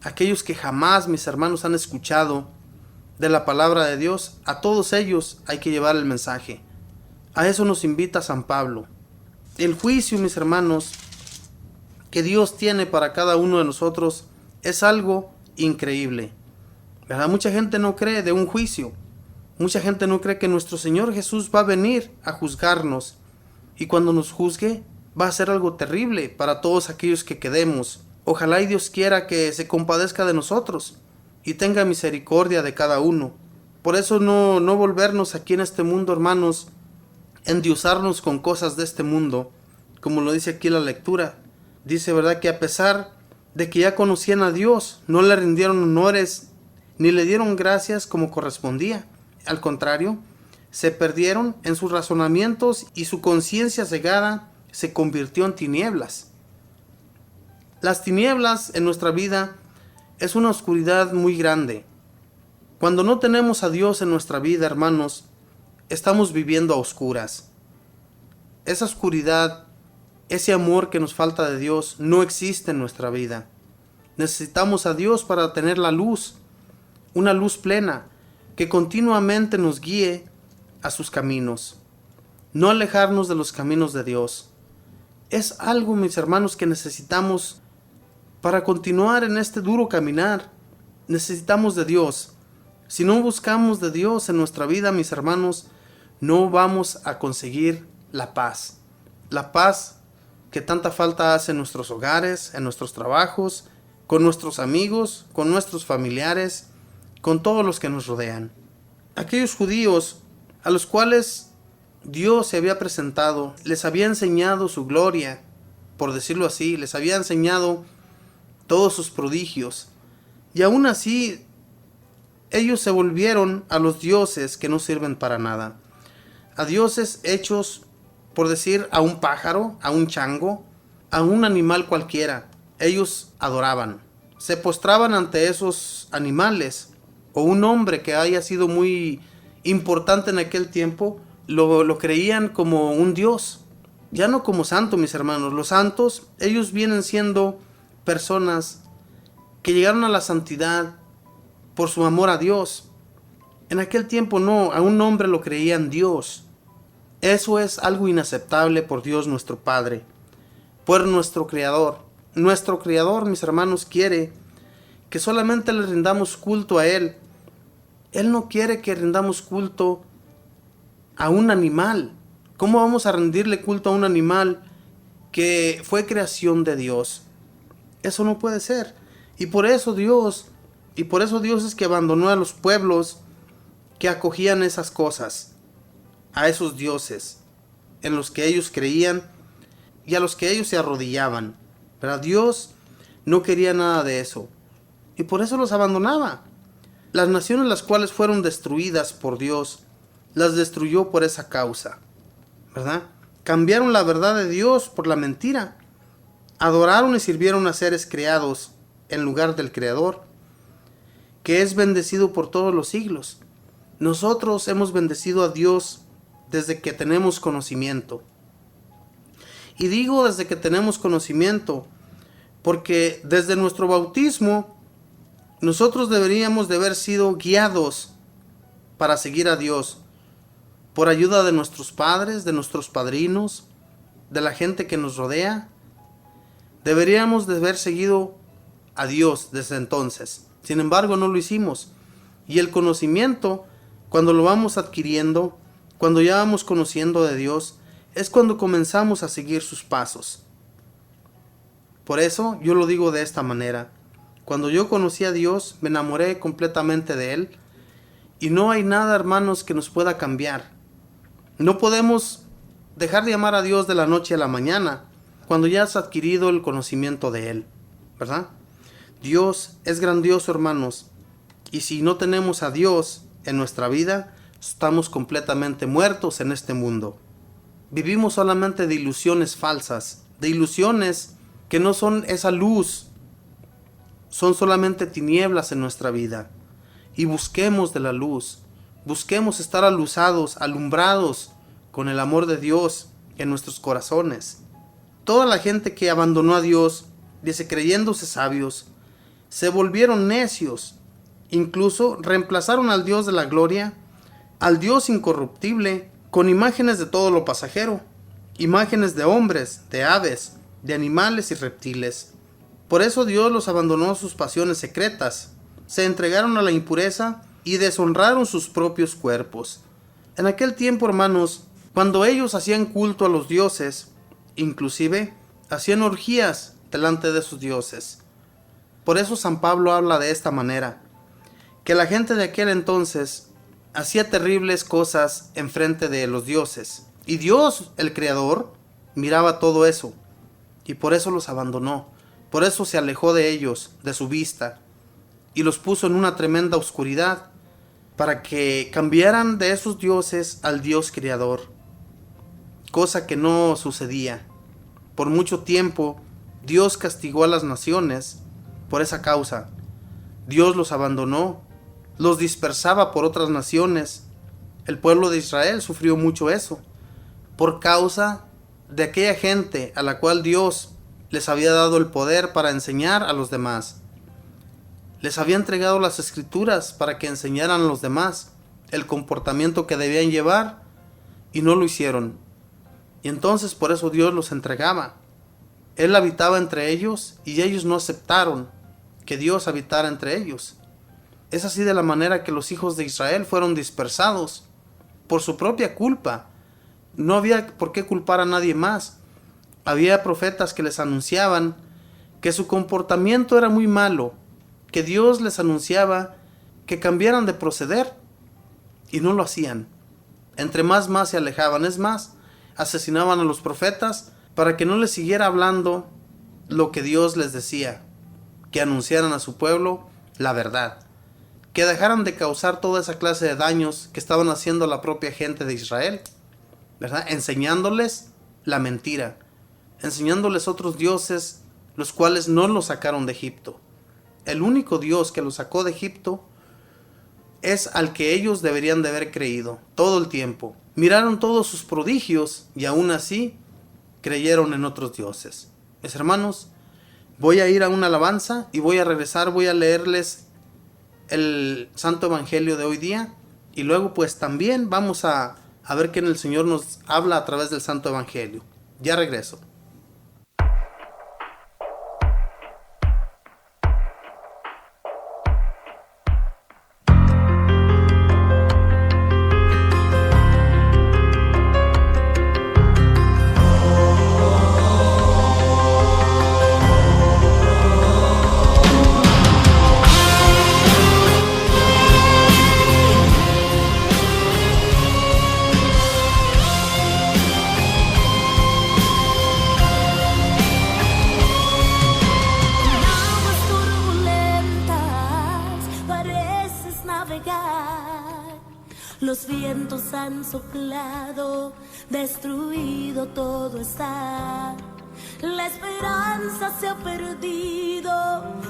aquellos que jamás, mis hermanos, han escuchado de la palabra de Dios, a todos ellos hay que llevar el mensaje. A eso nos invita San Pablo. El juicio, mis hermanos, que Dios tiene para cada uno de nosotros es algo increíble, ¿verdad? Mucha gente no cree de un juicio. Mucha gente no cree que nuestro Señor Jesús va a venir a juzgarnos. Y cuando nos juzgue, va a ser algo terrible para todos aquellos que quedemos. Ojalá y Dios quiera que se compadezca de nosotros y tenga misericordia de cada uno. Por eso no volvernos aquí en este mundo, hermanos, endiosarnos con cosas de este mundo, como lo dice aquí la lectura. Dice, ¿verdad?, que a pesar de que ya conocían a Dios, no le rindieron honores ni le dieron gracias como correspondía. Al contrario, se perdieron en sus razonamientos y su conciencia cegada se convirtió en tinieblas. Las tinieblas en nuestra vida es una oscuridad muy grande. Cuando no tenemos a Dios en nuestra vida, hermanos, estamos viviendo a oscuras. Esa oscuridad, ese amor que nos falta de Dios, no existe en nuestra vida. Necesitamos a Dios para tener la luz, una luz plena, que continuamente nos guíe a sus caminos. No alejarnos de los caminos de Dios. Es algo, mis hermanos, que necesitamos para continuar en este duro caminar. Necesitamos de Dios. Si no buscamos de Dios en nuestra vida, mis hermanos, no vamos a conseguir la paz. La paz que tanta falta hace en nuestros hogares, en nuestros trabajos, con nuestros amigos, con nuestros familiares, con todos los que nos rodean. Aquellos judíos a los cuales Dios se había presentado, les había enseñado su gloria, por decirlo así, les había enseñado todos sus prodigios, y aún así ellos se volvieron a los dioses que no sirven para nada, a dioses hechos por decir, a un pájaro, a un chango, a un animal cualquiera. Ellos adoraban, se postraban ante esos animales, o un hombre que haya sido muy importante en aquel tiempo, lo creían como un dios, ya no como santo, mis hermanos. Los santos, ellos vienen siendo personas que llegaron a la santidad por su amor a Dios. En aquel tiempo no, a un hombre lo creían Dios. Eso es algo inaceptable por Dios nuestro Padre, por nuestro Creador. Nuestro Creador, mis hermanos, quiere que solamente le rindamos culto a Él. Él no quiere que rindamos culto a un animal. ¿Cómo vamos a rendirle culto a un animal que fue creación de Dios? Eso no puede ser. Y por eso Dios es que abandonó a los pueblos que acogían esas cosas, a esos dioses en los que ellos creían y a los que ellos se arrodillaban. Pero Dios no quería nada de eso, y por eso los abandonaba. Las naciones las cuales fueron destruidas por Dios, las destruyó por esa causa, ¿verdad? Cambiaron la verdad de Dios por la mentira. Adoraron y sirvieron a seres creados en lugar del Creador, que es bendecido por todos los siglos. Nosotros hemos bendecido a Dios desde que tenemos conocimiento. Y digo desde que tenemos conocimiento, porque desde nuestro bautismo nosotros deberíamos de haber sido guiados para seguir a Dios, por ayuda de nuestros padres, de nuestros padrinos, de la gente que nos rodea. Deberíamos de haber seguido a Dios desde entonces. Sin embargo, no lo hicimos. Y el conocimiento, cuando lo vamos adquiriendo, cuando ya vamos conociendo de Dios, es cuando comenzamos a seguir sus pasos. Por eso yo lo digo de esta manera. Cuando yo conocí a Dios, me enamoré completamente de Él. Y no hay nada, hermanos, que nos pueda cambiar. No podemos dejar de amar a Dios de la noche a la mañana, cuando ya has adquirido el conocimiento de Él, ¿verdad? Dios es grandioso, hermanos. Y si no tenemos a Dios en nuestra vida, estamos completamente muertos en este mundo. Vivimos solamente de ilusiones falsas, de ilusiones que no son esa luz, son solamente tinieblas en nuestra vida. Y busquemos de la luz, busquemos estar alumbrados con el amor de Dios en nuestros corazones. Toda la gente que abandonó a Dios, dice, creyéndose sabios, se volvieron necios. Incluso reemplazaron al Dios de la gloria, al Dios incorruptible, con imágenes de todo lo pasajero, imágenes de hombres, de aves, de animales y reptiles. Por eso Dios los abandonó a sus pasiones secretas, se entregaron a la impureza y deshonraron sus propios cuerpos. En aquel tiempo, hermanos, cuando ellos hacían culto a los dioses, inclusive hacían orgías delante de sus dioses. Por eso San Pablo habla de esta manera, que la gente de aquel entonces hacía terribles cosas enfrente de los dioses. Y Dios, el Creador, miraba todo eso. Y por eso los abandonó. Por eso se alejó de ellos, de su vista. Y los puso en una tremenda oscuridad, para que cambiaran de esos dioses al Dios Creador. Cosa que no sucedía. Por mucho tiempo, Dios castigó a las naciones por esa causa. Dios los abandonó, los dispersaba por otras naciones. El pueblo de Israel sufrió mucho eso, por causa de aquella gente a la cual Dios les había dado el poder para enseñar a los demás. Les había entregado las escrituras para que enseñaran a los demás el comportamiento que debían llevar, y no lo hicieron. Y entonces por eso Dios los entregaba. Él habitaba entre ellos y ellos no aceptaron que Dios habitara entre ellos. Es así de la manera que los hijos de Israel fueron dispersados por su propia culpa. No había por qué culpar a nadie más. Había profetas que les anunciaban que su comportamiento era muy malo, que Dios les anunciaba que cambiaran de proceder, y no lo hacían. Entre más se alejaban, es más, asesinaban a los profetas para que no les siguiera hablando lo que Dios les decía, que anunciaran a su pueblo la verdad, que dejaran de causar toda esa clase de daños que estaban haciendo a la propia gente de Israel. ¿verdad? Enseñándoles la mentira, enseñándoles otros dioses, los cuales no los sacaron de Egipto. El único Dios que los sacó de Egipto es al que ellos deberían de haber creído todo el tiempo. Miraron todos sus prodigios y aún así creyeron en otros dioses. Mis hermanos, voy a ir a una alabanza y voy a regresar, voy a leerles el Santo Evangelio de hoy día y luego pues también vamos a ver que el Señor nos habla a través del Santo Evangelio. Ya regreso. Los vientos han soplado, destruido todo está. La esperanza se ha perdido,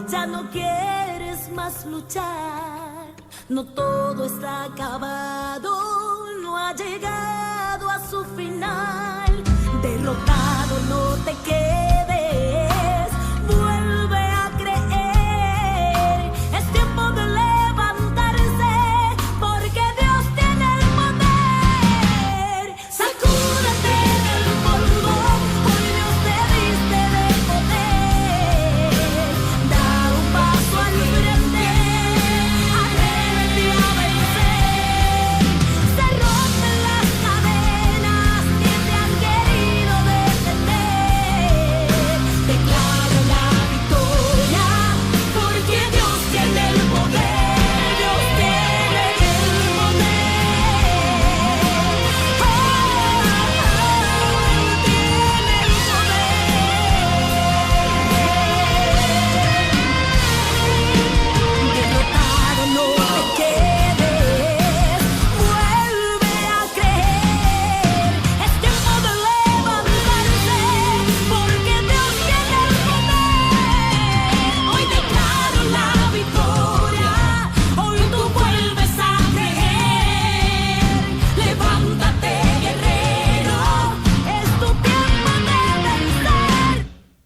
ya no quieres más luchar. No todo está acabado, no ha llegado a su final. Derrotado no te quedes, vuelve a creer. Es tiempo de levantarse, porque Dios tiene el poder. Sacúdete del polvo, hoy Dios te viste de poder. Da un paso al frente, atrévete a vencer. Se rompen las cadenas que te han querido detener. Declara la victoria, porque Dios tiene el poder. Dios tiene el poder. Derrotado no te quedes, vuelve a creer. Es tiempo de levantarse, porque Dios tiene el poder. Hoy declaro la victoria, hoy tú vuelves a creer. Levántate, guerrero, es tu tiempo de vencer.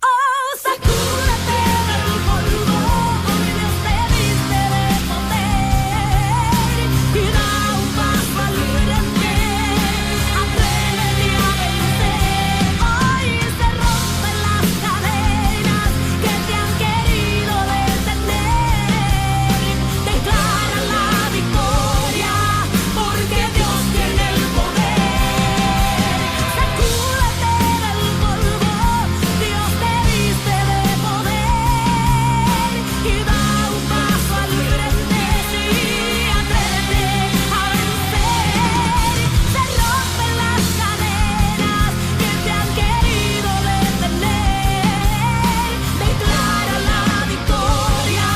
Oh, sacúdete del polvo, hoy Dios te viste de poder. Y da un paso al frente, atrévete a vencer. Hoy se rompen las cadenas que te han querido detener. Declara la victoria, porque Dios tiene el poder. Sacúdete del polvo, Dios te viste de poder. Y da un paso al frente, sí, atrévete a vencer. Se rompen las cadenas que te han querido detener. Declara la victoria,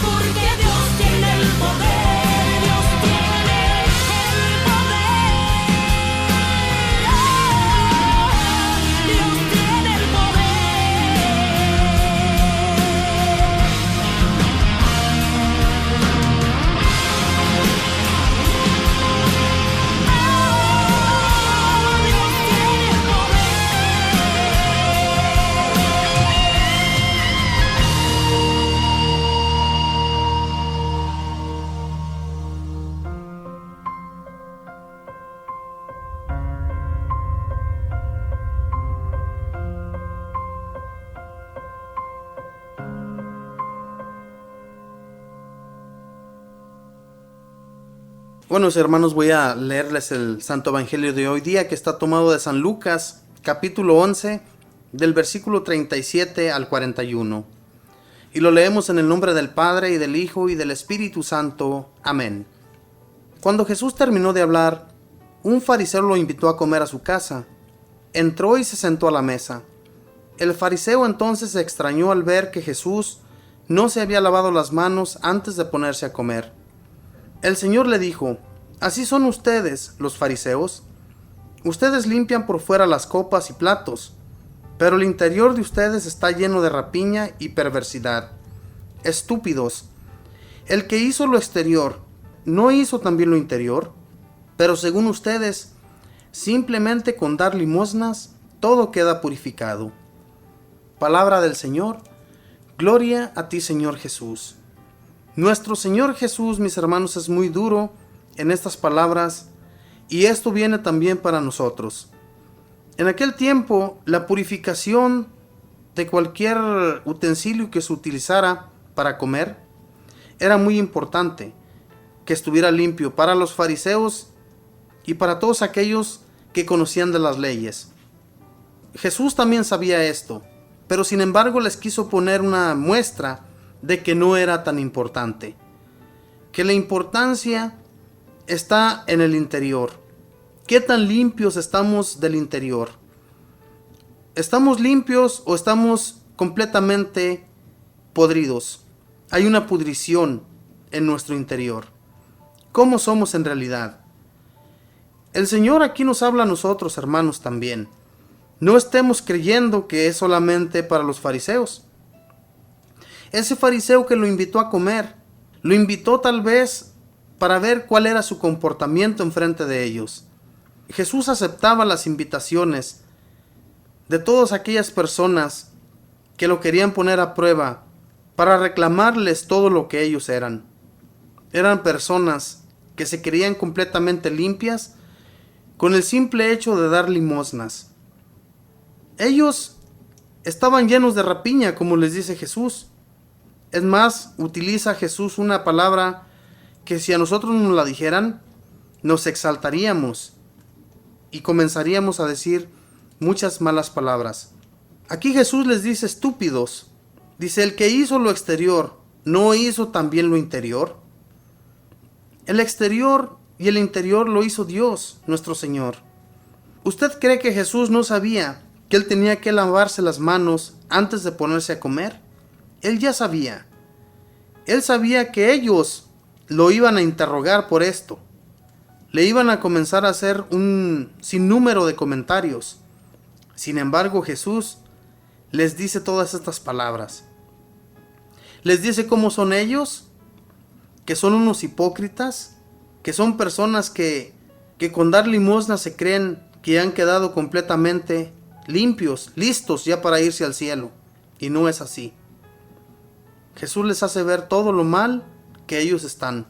porque Dios tiene el poder. Dios tiene el poder. Dios tiene el Bueno, hermanos, voy a leerles el Santo Evangelio de hoy día, que está tomado de San Lucas, capítulo 11, del versículo 37 al 41. Y lo leemos en el nombre del Padre, y del Hijo, y del Espíritu Santo. Amén. Cuando Jesús terminó de hablar, un fariseo lo invitó a comer a su casa. Entró y se sentó a la mesa. El fariseo entonces se extrañó al ver que Jesús no se había lavado las manos antes de ponerse a comer. El Señor le dijo: «Así son ustedes, los fariseos. Ustedes limpian por fuera las copas y platos, pero el interior de ustedes está lleno de rapiña y perversidad. Estúpidos, el que hizo lo exterior, ¿no hizo también lo interior? Pero según ustedes, simplemente con dar limosnas, todo queda purificado. Palabra del Señor. Gloria a ti, Señor Jesús. Nuestro Señor Jesús, mis hermanos, es muy duro en estas palabras, y esto viene también para nosotros. En aquel tiempo, la purificación de cualquier utensilio que se utilizara para comer era muy importante, que estuviera limpio para los fariseos y para todos aquellos que conocían de las leyes. Jesús también sabía esto, pero sin embargo les quiso poner una muestra de que no era tan importante, que la importancia está en el interior. ¿Qué tan limpios estamos del interior? ¿Estamos limpios o estamos completamente podridos? Hay una pudrición en nuestro interior. ¿Cómo somos en realidad? El Señor aquí nos habla a nosotros, hermanos, también. No estemos creyendo que es solamente para los fariseos. Ese fariseo que lo invitó a comer, lo invitó tal vez para ver cuál era su comportamiento enfrente de ellos. Jesús aceptaba las invitaciones de todas aquellas personas que lo querían poner a prueba para reclamarles todo lo que ellos eran. Eran personas que se creían completamente limpias con el simple hecho de dar limosnas. Ellos estaban llenos de rapiña, como les dice Jesús. Es más, utiliza Jesús una palabra que si a nosotros nos la dijeran, nos exaltaríamos y comenzaríamos a decir muchas malas palabras. Aquí Jesús les dice estúpidos. Dice, el que hizo lo exterior, ¿no hizo también lo interior? El exterior y el interior lo hizo Dios, nuestro Señor. ¿Usted cree que Jesús no sabía que Él tenía que lavarse las manos antes de ponerse a comer? Él ya sabía. Él sabía que ellos lo iban a interrogar por esto. Le iban a comenzar a hacer un sinnúmero de comentarios. Sin embargo, Jesús les dice todas estas palabras. Les dice cómo son ellos, que son unos hipócritas, que son personas que con dar limosna se creen que han quedado completamente limpios, listos ya para irse al cielo. Y no es así. Jesús les hace ver todo lo mal que ellos están.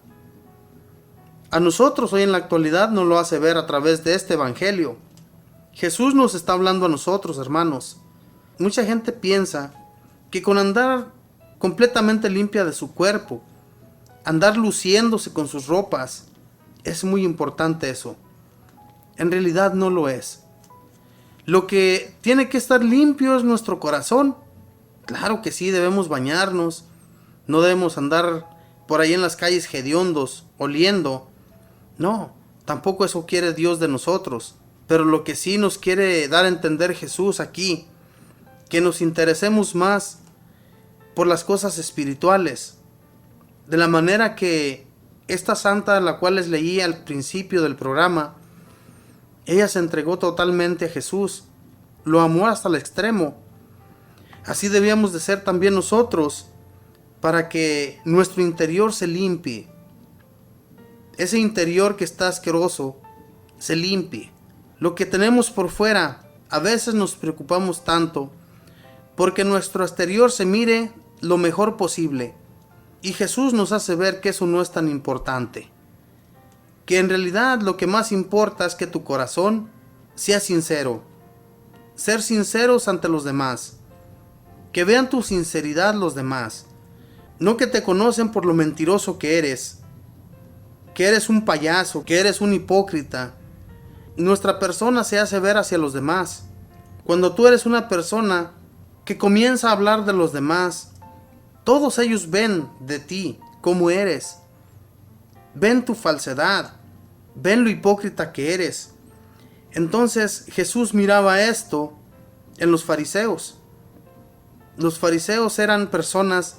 A nosotros hoy en la actualidad nos lo hace ver a través de este evangelio. Jesús nos está hablando a nosotros, hermanos. Mucha gente piensa que con andar completamente limpia de su cuerpo, andar luciéndose con sus ropas, es muy importante eso. En realidad no lo es. Lo que tiene que estar limpio es nuestro corazón. Claro que sí, debemos bañarnos. No debemos andar por ahí en las calles hediondos, oliendo. No, tampoco eso quiere Dios de nosotros. Pero lo que sí nos quiere dar a entender Jesús aquí, que nos interesemos más por las cosas espirituales. De la manera que esta santa, la cual les leí al principio del programa, ella se entregó totalmente a Jesús, lo amó hasta el extremo. Así debíamos de ser también nosotros, para que nuestro interior se limpie. Ese interior que está asqueroso, se limpie. Lo que tenemos por fuera, a veces nos preocupamos tanto, porque nuestro exterior se mire lo mejor posible. Y Jesús nos hace ver que eso no es tan importante. Que en realidad lo que más importa es que tu corazón sea sincero. Ser sinceros ante los demás. Que vean tu sinceridad los demás. No que te conocen por lo mentiroso que eres un payaso, que eres un hipócrita. Nuestra persona se hace ver hacia los demás. Cuando tú eres una persona que comienza a hablar de los demás, todos ellos ven de ti cómo eres. Ven tu falsedad, ven lo hipócrita que eres. Entonces Jesús miraba esto en los fariseos. Los fariseos eran personas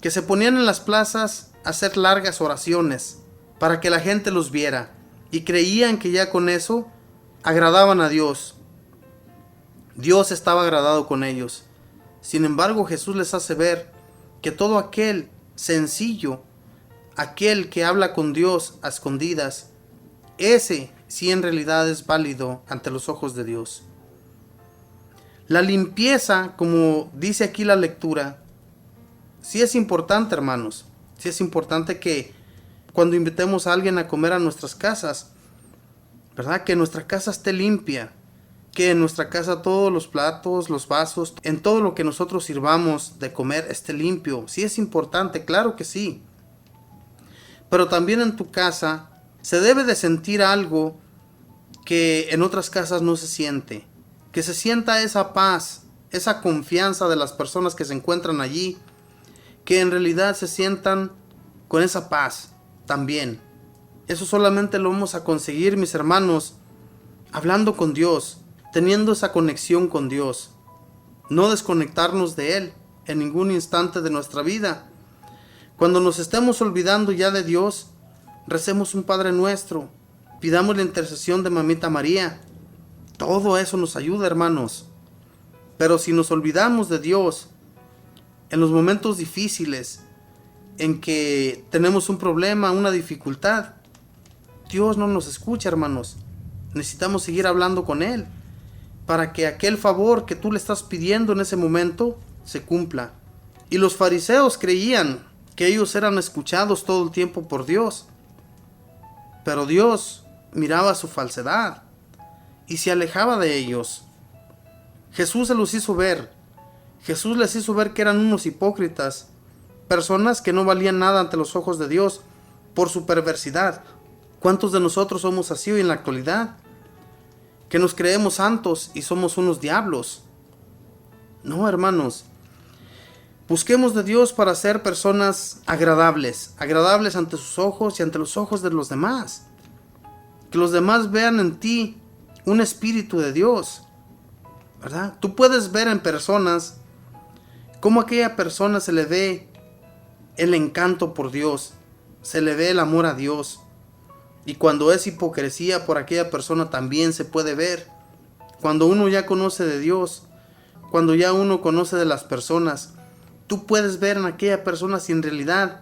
que se ponían en las plazas a hacer largas oraciones para que la gente los viera, y creían que ya con eso agradaban a Dios. Dios estaba agradado con ellos. Sin embargo, Jesús les hace ver que todo aquel sencillo, aquel que habla con Dios a escondidas, ese sí en realidad es válido ante los ojos de Dios. La limpieza, como dice aquí la lectura, sí es importante, hermanos. Sí es importante que cuando invitemos a alguien a comer a nuestras casas, ¿verdad? Que nuestra casa esté limpia, que en nuestra casa todos los platos, los vasos, en todo lo que nosotros sirvamos de comer esté limpio. Sí es importante, claro que sí. Pero también en tu casa se debe de sentir algo que en otras casas no se siente. Que se sienta esa paz, esa confianza de las personas que se encuentran allí, que en realidad se sientan con esa paz también. Eso solamente lo vamos a conseguir, mis hermanos, hablando con Dios, teniendo esa conexión con Dios. No desconectarnos de Él en ningún instante de nuestra vida. Cuando nos estemos olvidando ya de Dios, recemos un Padre Nuestro, pidamos la intercesión de Mamita María. Todo eso nos ayuda, hermanos. Pero si nos olvidamos de Dios en los momentos difíciles, en que tenemos un problema, una dificultad, Dios no nos escucha, hermanos. Necesitamos seguir hablando con Él para que aquel favor que tú le estás pidiendo en ese momento se cumpla. Y los fariseos creían que ellos eran escuchados todo el tiempo por Dios, pero Dios miraba su falsedad y se alejaba de ellos. Jesús se los hizo ver. Jesús les hizo ver que eran unos hipócritas, personas que no valían nada ante los ojos de Dios por su perversidad. ¿Cuántos de nosotros somos así hoy en la actualidad? Que nos creemos santos y somos unos diablos. No, hermanos. Busquemos de Dios para ser personas agradables ante sus ojos y ante los ojos de los demás. Que los demás vean en ti un espíritu de Dios, ¿verdad? Tú puedes ver en personas cómo a aquella persona se le ve el encanto por Dios, se le ve el amor a Dios. Y cuando es hipocresía por aquella persona también se puede ver. Cuando uno ya conoce de Dios, cuando ya uno conoce de las personas, tú puedes ver en aquella persona si en realidad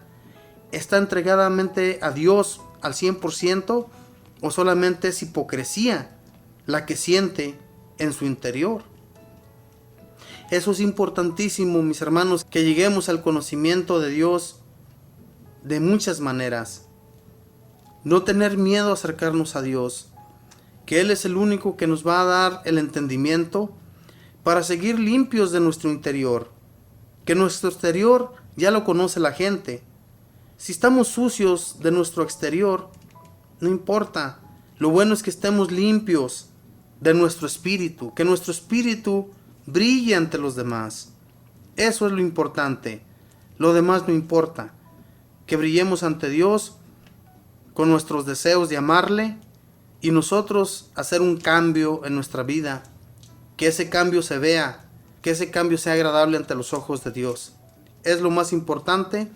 está entregadamente a Dios al 100% o solamente es hipocresía la que siente en su interior. Eso es importantísimo, mis hermanos, que lleguemos al conocimiento de Dios de muchas maneras. No tener miedo a acercarnos a Dios, que Él es el único que nos va a dar el entendimiento para seguir limpios de nuestro interior, que nuestro exterior ya lo conoce la gente. Si estamos sucios de nuestro exterior, no importa, lo bueno es que estemos limpios de nuestro espíritu, que nuestro espíritu brille ante los demás. Eso es lo importante, lo demás no importa, que brillemos ante Dios con nuestros deseos de amarle y nosotros hacer un cambio en nuestra vida, que ese cambio se vea, que ese cambio sea agradable ante los ojos de Dios. Es lo más importante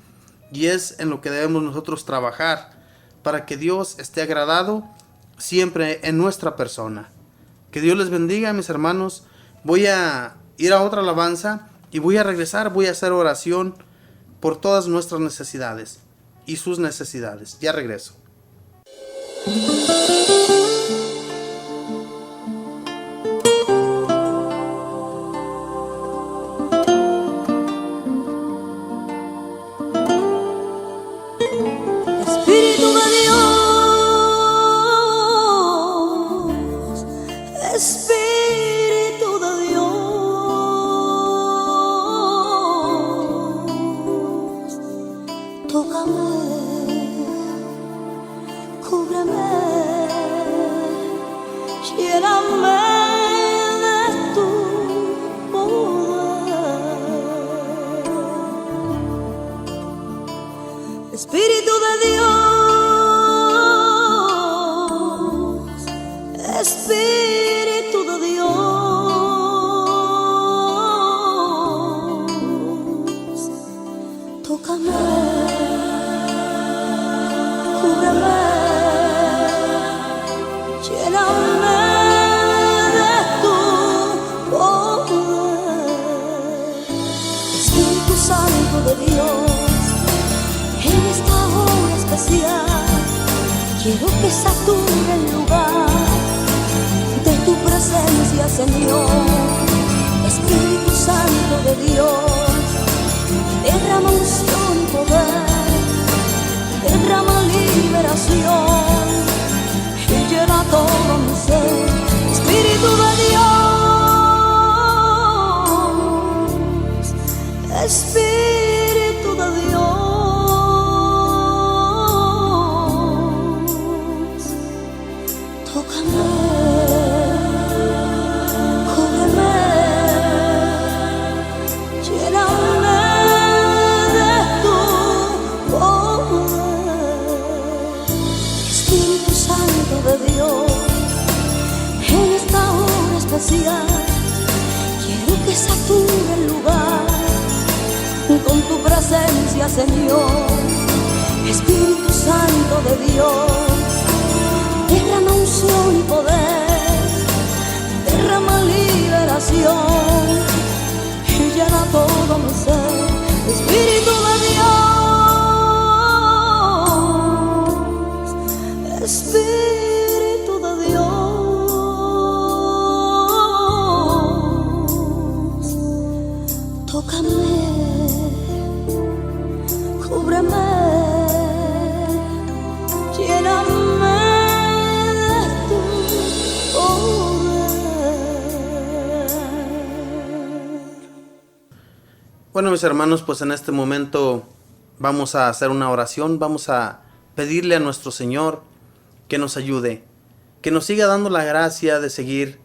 y es en lo que debemos nosotros trabajar para que Dios esté agradado siempre en nuestra persona. Que Dios les bendiga, mis hermanos. Voy a ir a otra alabanza y voy a regresar, voy a hacer oración por todas nuestras necesidades y sus necesidades. Ya regreso. Espíritu de Dios, Espíritu de Dios, tócame, cúbreme, lléname de tu poder. Espíritu de Dios, Espíritu de Dios, tócame, cúbreme, lléname Santo de Dios, en esta hora especial, quiero que sature el lugar de tu presencia, Señor. Espíritu Santo de Dios, derrama unción y poder, derrama liberación y llena todo mi ser. Espíritu de Dios, Espíritu de Dios, tócame, cúbreme, lléname de tu poder. Espíritu Santo de Dios, en esta hora especial, quiero que sature el lugar con tu presencia, Señor. Espíritu Santo de Dios, derrama unción y poder, derrama liberación y llena todo mi ser. Espíritu de Dios, Espíritu de Dios, tócame, cúbreme, lléname de tu poder. Bueno, mis hermanos, pues en este momento vamos a hacer una oración, vamos a pedirle a nuestro Señor que nos ayude, que nos siga dando la gracia de seguir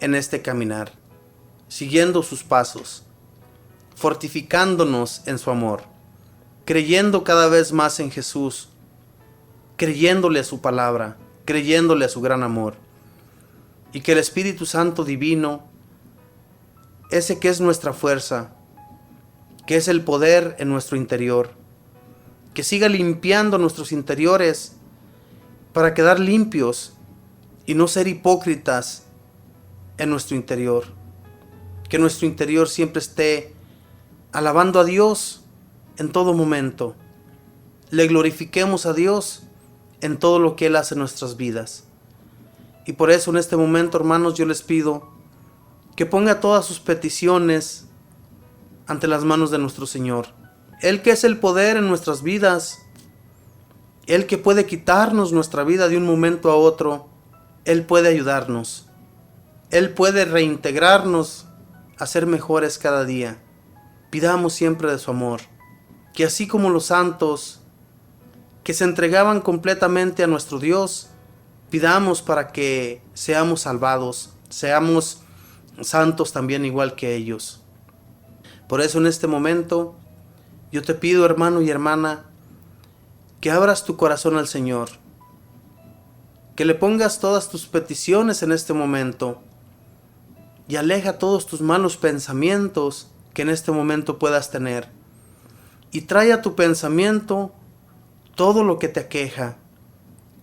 en este caminar, siguiendo sus pasos, fortificándonos en su amor, creyendo cada vez más en Jesús, creyéndole a su palabra, creyéndole a su gran amor, y que el Espíritu Santo divino, ese que es nuestra fuerza, que es el poder en nuestro interior, que siga limpiando nuestros interiores para quedar limpios y no ser hipócritas en nuestro interior. Que nuestro interior siempre esté alabando a Dios en todo momento. Le glorifiquemos a Dios en todo lo que Él hace en nuestras vidas. Y por eso en este momento, hermanos, yo les pido que ponga todas sus peticiones ante las manos de nuestro Señor. Él que es el poder en nuestras vidas, Él que puede quitarnos nuestra vida de un momento a otro, Él puede ayudarnos. Él puede reintegrarnos a ser mejores cada día. Pidamos siempre de su amor, que así como los santos que se entregaban completamente a nuestro Dios, pidamos para que seamos salvados, seamos santos también igual que ellos. Por eso en este momento yo te pido, hermano y hermana, que abras tu corazón al Señor, que le pongas todas tus peticiones en este momento y aleja todos tus malos pensamientos que en este momento puedas tener, y trae a tu pensamiento todo lo que te aqueja,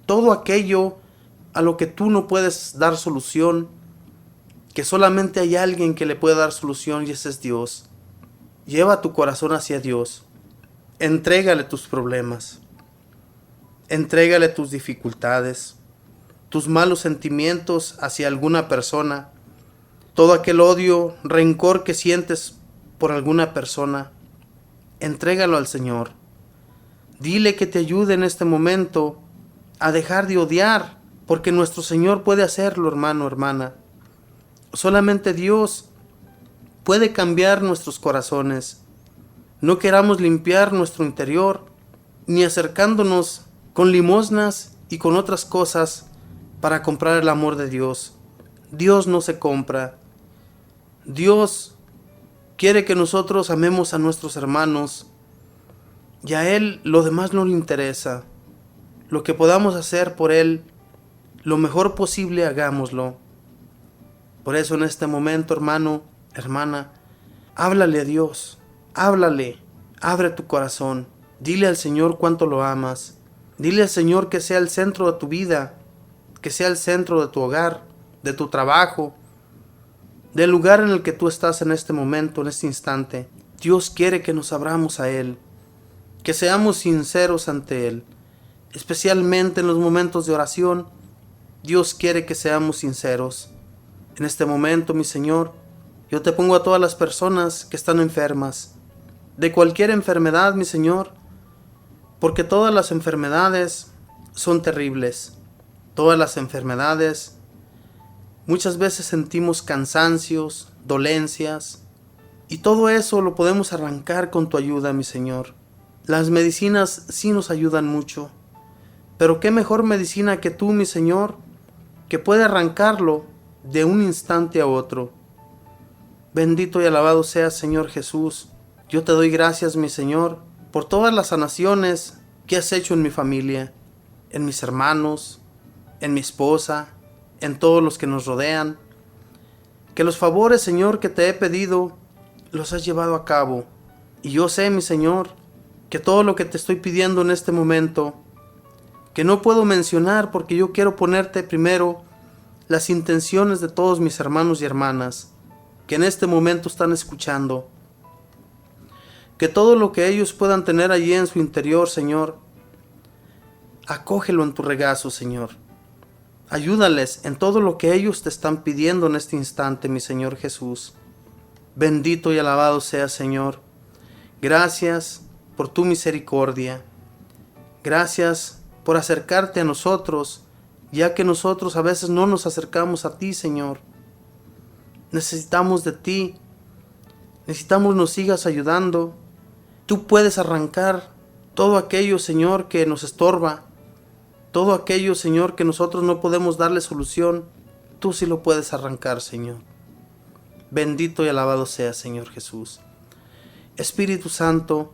todo aquello a lo que tú no puedes dar solución, que solamente hay alguien que le puede dar solución, y ese es Dios. Lleva tu corazón hacia Dios, entrégale tus problemas, entrégale tus dificultades, tus malos sentimientos hacia alguna persona, todo aquel odio, rencor que sientes por alguna persona, entrégalo al Señor. Dile que te ayude en este momento a dejar de odiar, porque nuestro Señor puede hacerlo, hermano, hermana. Solamente Dios puede cambiar nuestros corazones. No queramos limpiar nuestro interior, ni acercándonos con limosnas y con otras cosas para comprar el amor de Dios. Dios no se compra. Dios quiere que nosotros amemos a nuestros hermanos, y a Él lo demás no le interesa. Lo que podamos hacer por Él, lo mejor posible, hagámoslo. Por eso en este momento, hermano, hermana, háblale a Dios, háblale, abre tu corazón, dile al Señor cuánto lo amas, dile al Señor que sea el centro de tu vida, que sea el centro de tu hogar, de tu trabajo, del lugar en el que tú estás en este momento, en este instante. Dios quiere que nos abramos a Él, que seamos sinceros ante Él, especialmente en los momentos de oración. Dios quiere que seamos sinceros. En este momento, mi Señor, yo te pongo a todas las personas que están enfermas, de cualquier enfermedad, mi Señor, porque todas las enfermedades son terribles. Todas las enfermedades, muchas veces sentimos cansancios, dolencias, y todo eso lo podemos arrancar con tu ayuda, mi Señor. Las medicinas sí nos ayudan mucho, pero qué mejor medicina que tú, mi Señor, que puede arrancarlo de un instante a otro. Bendito y alabado seas, Señor Jesús. Yo te doy gracias, mi Señor, por todas las sanaciones que has hecho en mi familia, en mis hermanos, en mi esposa, en todos los que nos rodean. Que los favores, Señor, que te he pedido, los has llevado a cabo. Y yo sé, mi Señor, que todo lo que te estoy pidiendo en este momento, que no puedo mencionar porque yo quiero ponerte primero las intenciones de todos mis hermanos y hermanas que en este momento están escuchando. Que todo lo que ellos puedan tener allí en su interior, Señor, acógelo en tu regazo, Señor. Ayúdales en todo lo que ellos te están pidiendo en este instante, mi Señor Jesús. Bendito y alabado seas, Señor. Gracias por tu misericordia. Gracias por acercarte a nosotros, ya que nosotros a veces no nos acercamos a ti, Señor. Necesitamos de ti. Necesitamos nos sigas ayudando. Tú puedes arrancar todo aquello, Señor, que nos estorba. Todo aquello, Señor, que nosotros no podemos darle solución. Tú sí lo puedes arrancar, Señor. Bendito y alabado seas, Señor Jesús. Espíritu Santo,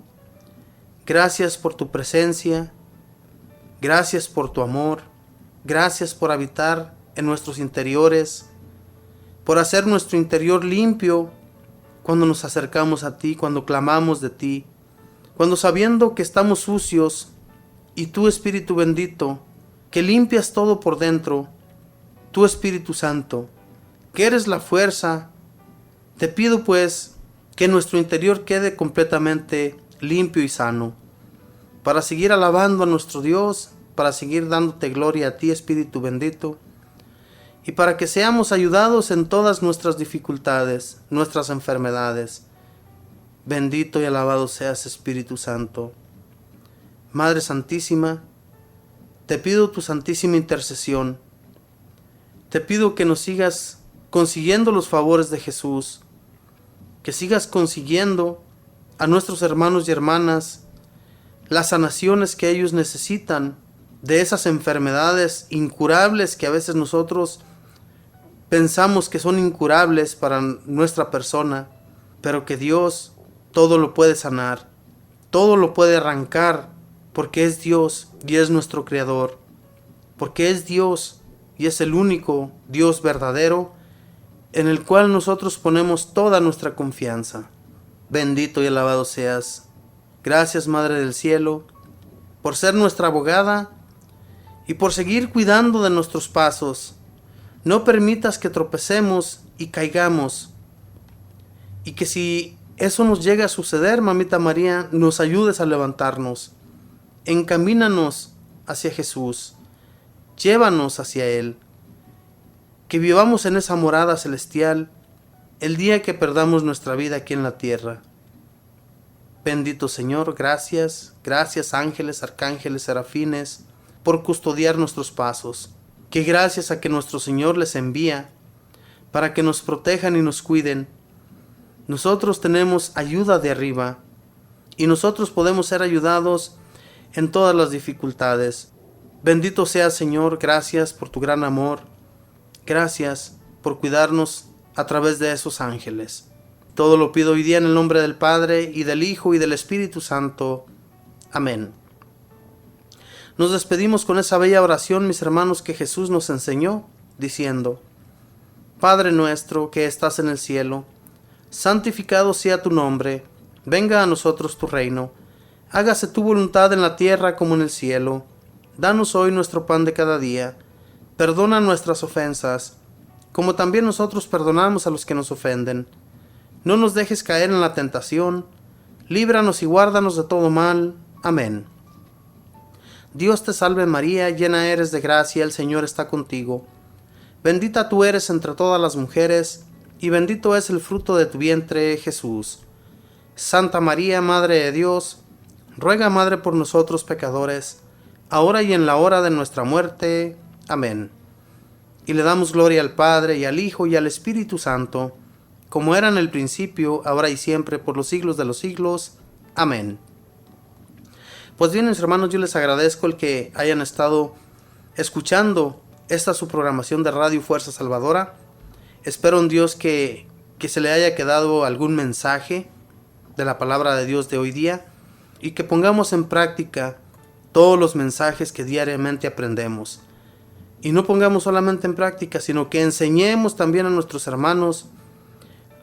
gracias por tu presencia. Gracias por tu amor. Gracias por habitar en nuestros interiores. Por hacer nuestro interior limpio cuando nos acercamos a ti, cuando clamamos de ti. Cuando sabiendo que estamos sucios, y tú, Espíritu bendito, que limpias todo por dentro, tú, Espíritu Santo, que eres la fuerza, te pido pues que nuestro interior quede completamente limpio y sano, para seguir alabando a nuestro Dios, para seguir dándote gloria a ti, Espíritu bendito, y para que seamos ayudados en todas nuestras dificultades, nuestras enfermedades. Bendito y alabado seas, Espíritu Santo. Madre Santísima, te pido tu santísima intercesión. Te pido que nos sigas consiguiendo los favores de Jesús, que sigas consiguiendo a nuestros hermanos y hermanas las sanaciones que ellos necesitan de esas enfermedades incurables que a veces nosotros pensamos que son incurables para nuestra persona, pero que Dios todo lo puede sanar, todo lo puede arrancar, porque es Dios y es nuestro Creador, porque es Dios y es el único Dios verdadero en el cual nosotros ponemos toda nuestra confianza. Bendito y alabado seas. Gracias, Madre del Cielo, por ser nuestra abogada y por seguir cuidando de nuestros pasos. No permitas que tropecemos y caigamos, y que si eso nos llega a suceder, Mamita María, nos ayudes a levantarnos. Encamínanos hacia Jesús. Llévanos hacia Él. Que vivamos en esa morada celestial el día que perdamos nuestra vida aquí en la tierra. Bendito Señor, gracias, gracias ángeles, arcángeles, serafines, por custodiar nuestros pasos. Que gracias a que nuestro Señor les envía para que nos protejan y nos cuiden, nosotros tenemos ayuda de arriba y nosotros podemos ser ayudados en todas las dificultades. Bendito sea, Señor, gracias por tu gran amor. Gracias por cuidarnos a través de esos ángeles. Todo lo pido hoy día en el nombre del Padre, y del Hijo, y del Espíritu Santo. Amén. Nos despedimos con esa bella oración, mis hermanos, que Jesús nos enseñó, diciendo: Padre nuestro que estás en el cielo, santificado sea tu nombre, venga a nosotros tu reino, hágase tu voluntad en la tierra como en el cielo. Danos hoy nuestro pan de cada día, perdona nuestras ofensas, como también nosotros perdonamos a los que nos ofenden. No nos dejes caer en la tentación, líbranos y guárdanos de todo mal. Amén. Dios te salve María, llena eres de gracia, el Señor está contigo. Bendita tú eres entre todas las mujeres, y bendito es el fruto de tu vientre, Jesús. Santa María, Madre de Dios, ruega, Madre, por nosotros pecadores, ahora y en la hora de nuestra muerte. Amén. Y le damos gloria al Padre, y al Hijo, y al Espíritu Santo, como era en el principio, ahora y siempre, por los siglos de los siglos. Amén. Pues bien, mis hermanos, yo les agradezco el que hayan estado escuchando esta su programación de Radio Fuerza Salvadora. Espero en Dios que se le haya quedado algún mensaje de la palabra de Dios de hoy día y que pongamos en práctica todos los mensajes que diariamente aprendemos. Y no pongamos solamente en práctica, sino que enseñemos también a nuestros hermanos,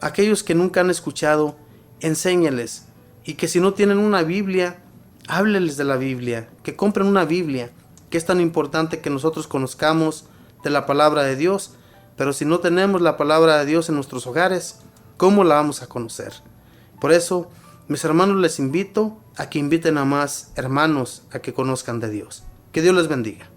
aquellos que nunca han escuchado, enséñeles. Y que si no tienen una Biblia, hábleles de la Biblia, que compren una Biblia, que es tan importante que nosotros conozcamos de la palabra de Dios. Pero si no tenemos la palabra de Dios en nuestros hogares, ¿cómo la vamos a conocer? Por eso, mis hermanos, les invito a que inviten a más hermanos a que conozcan de Dios. Que Dios les bendiga.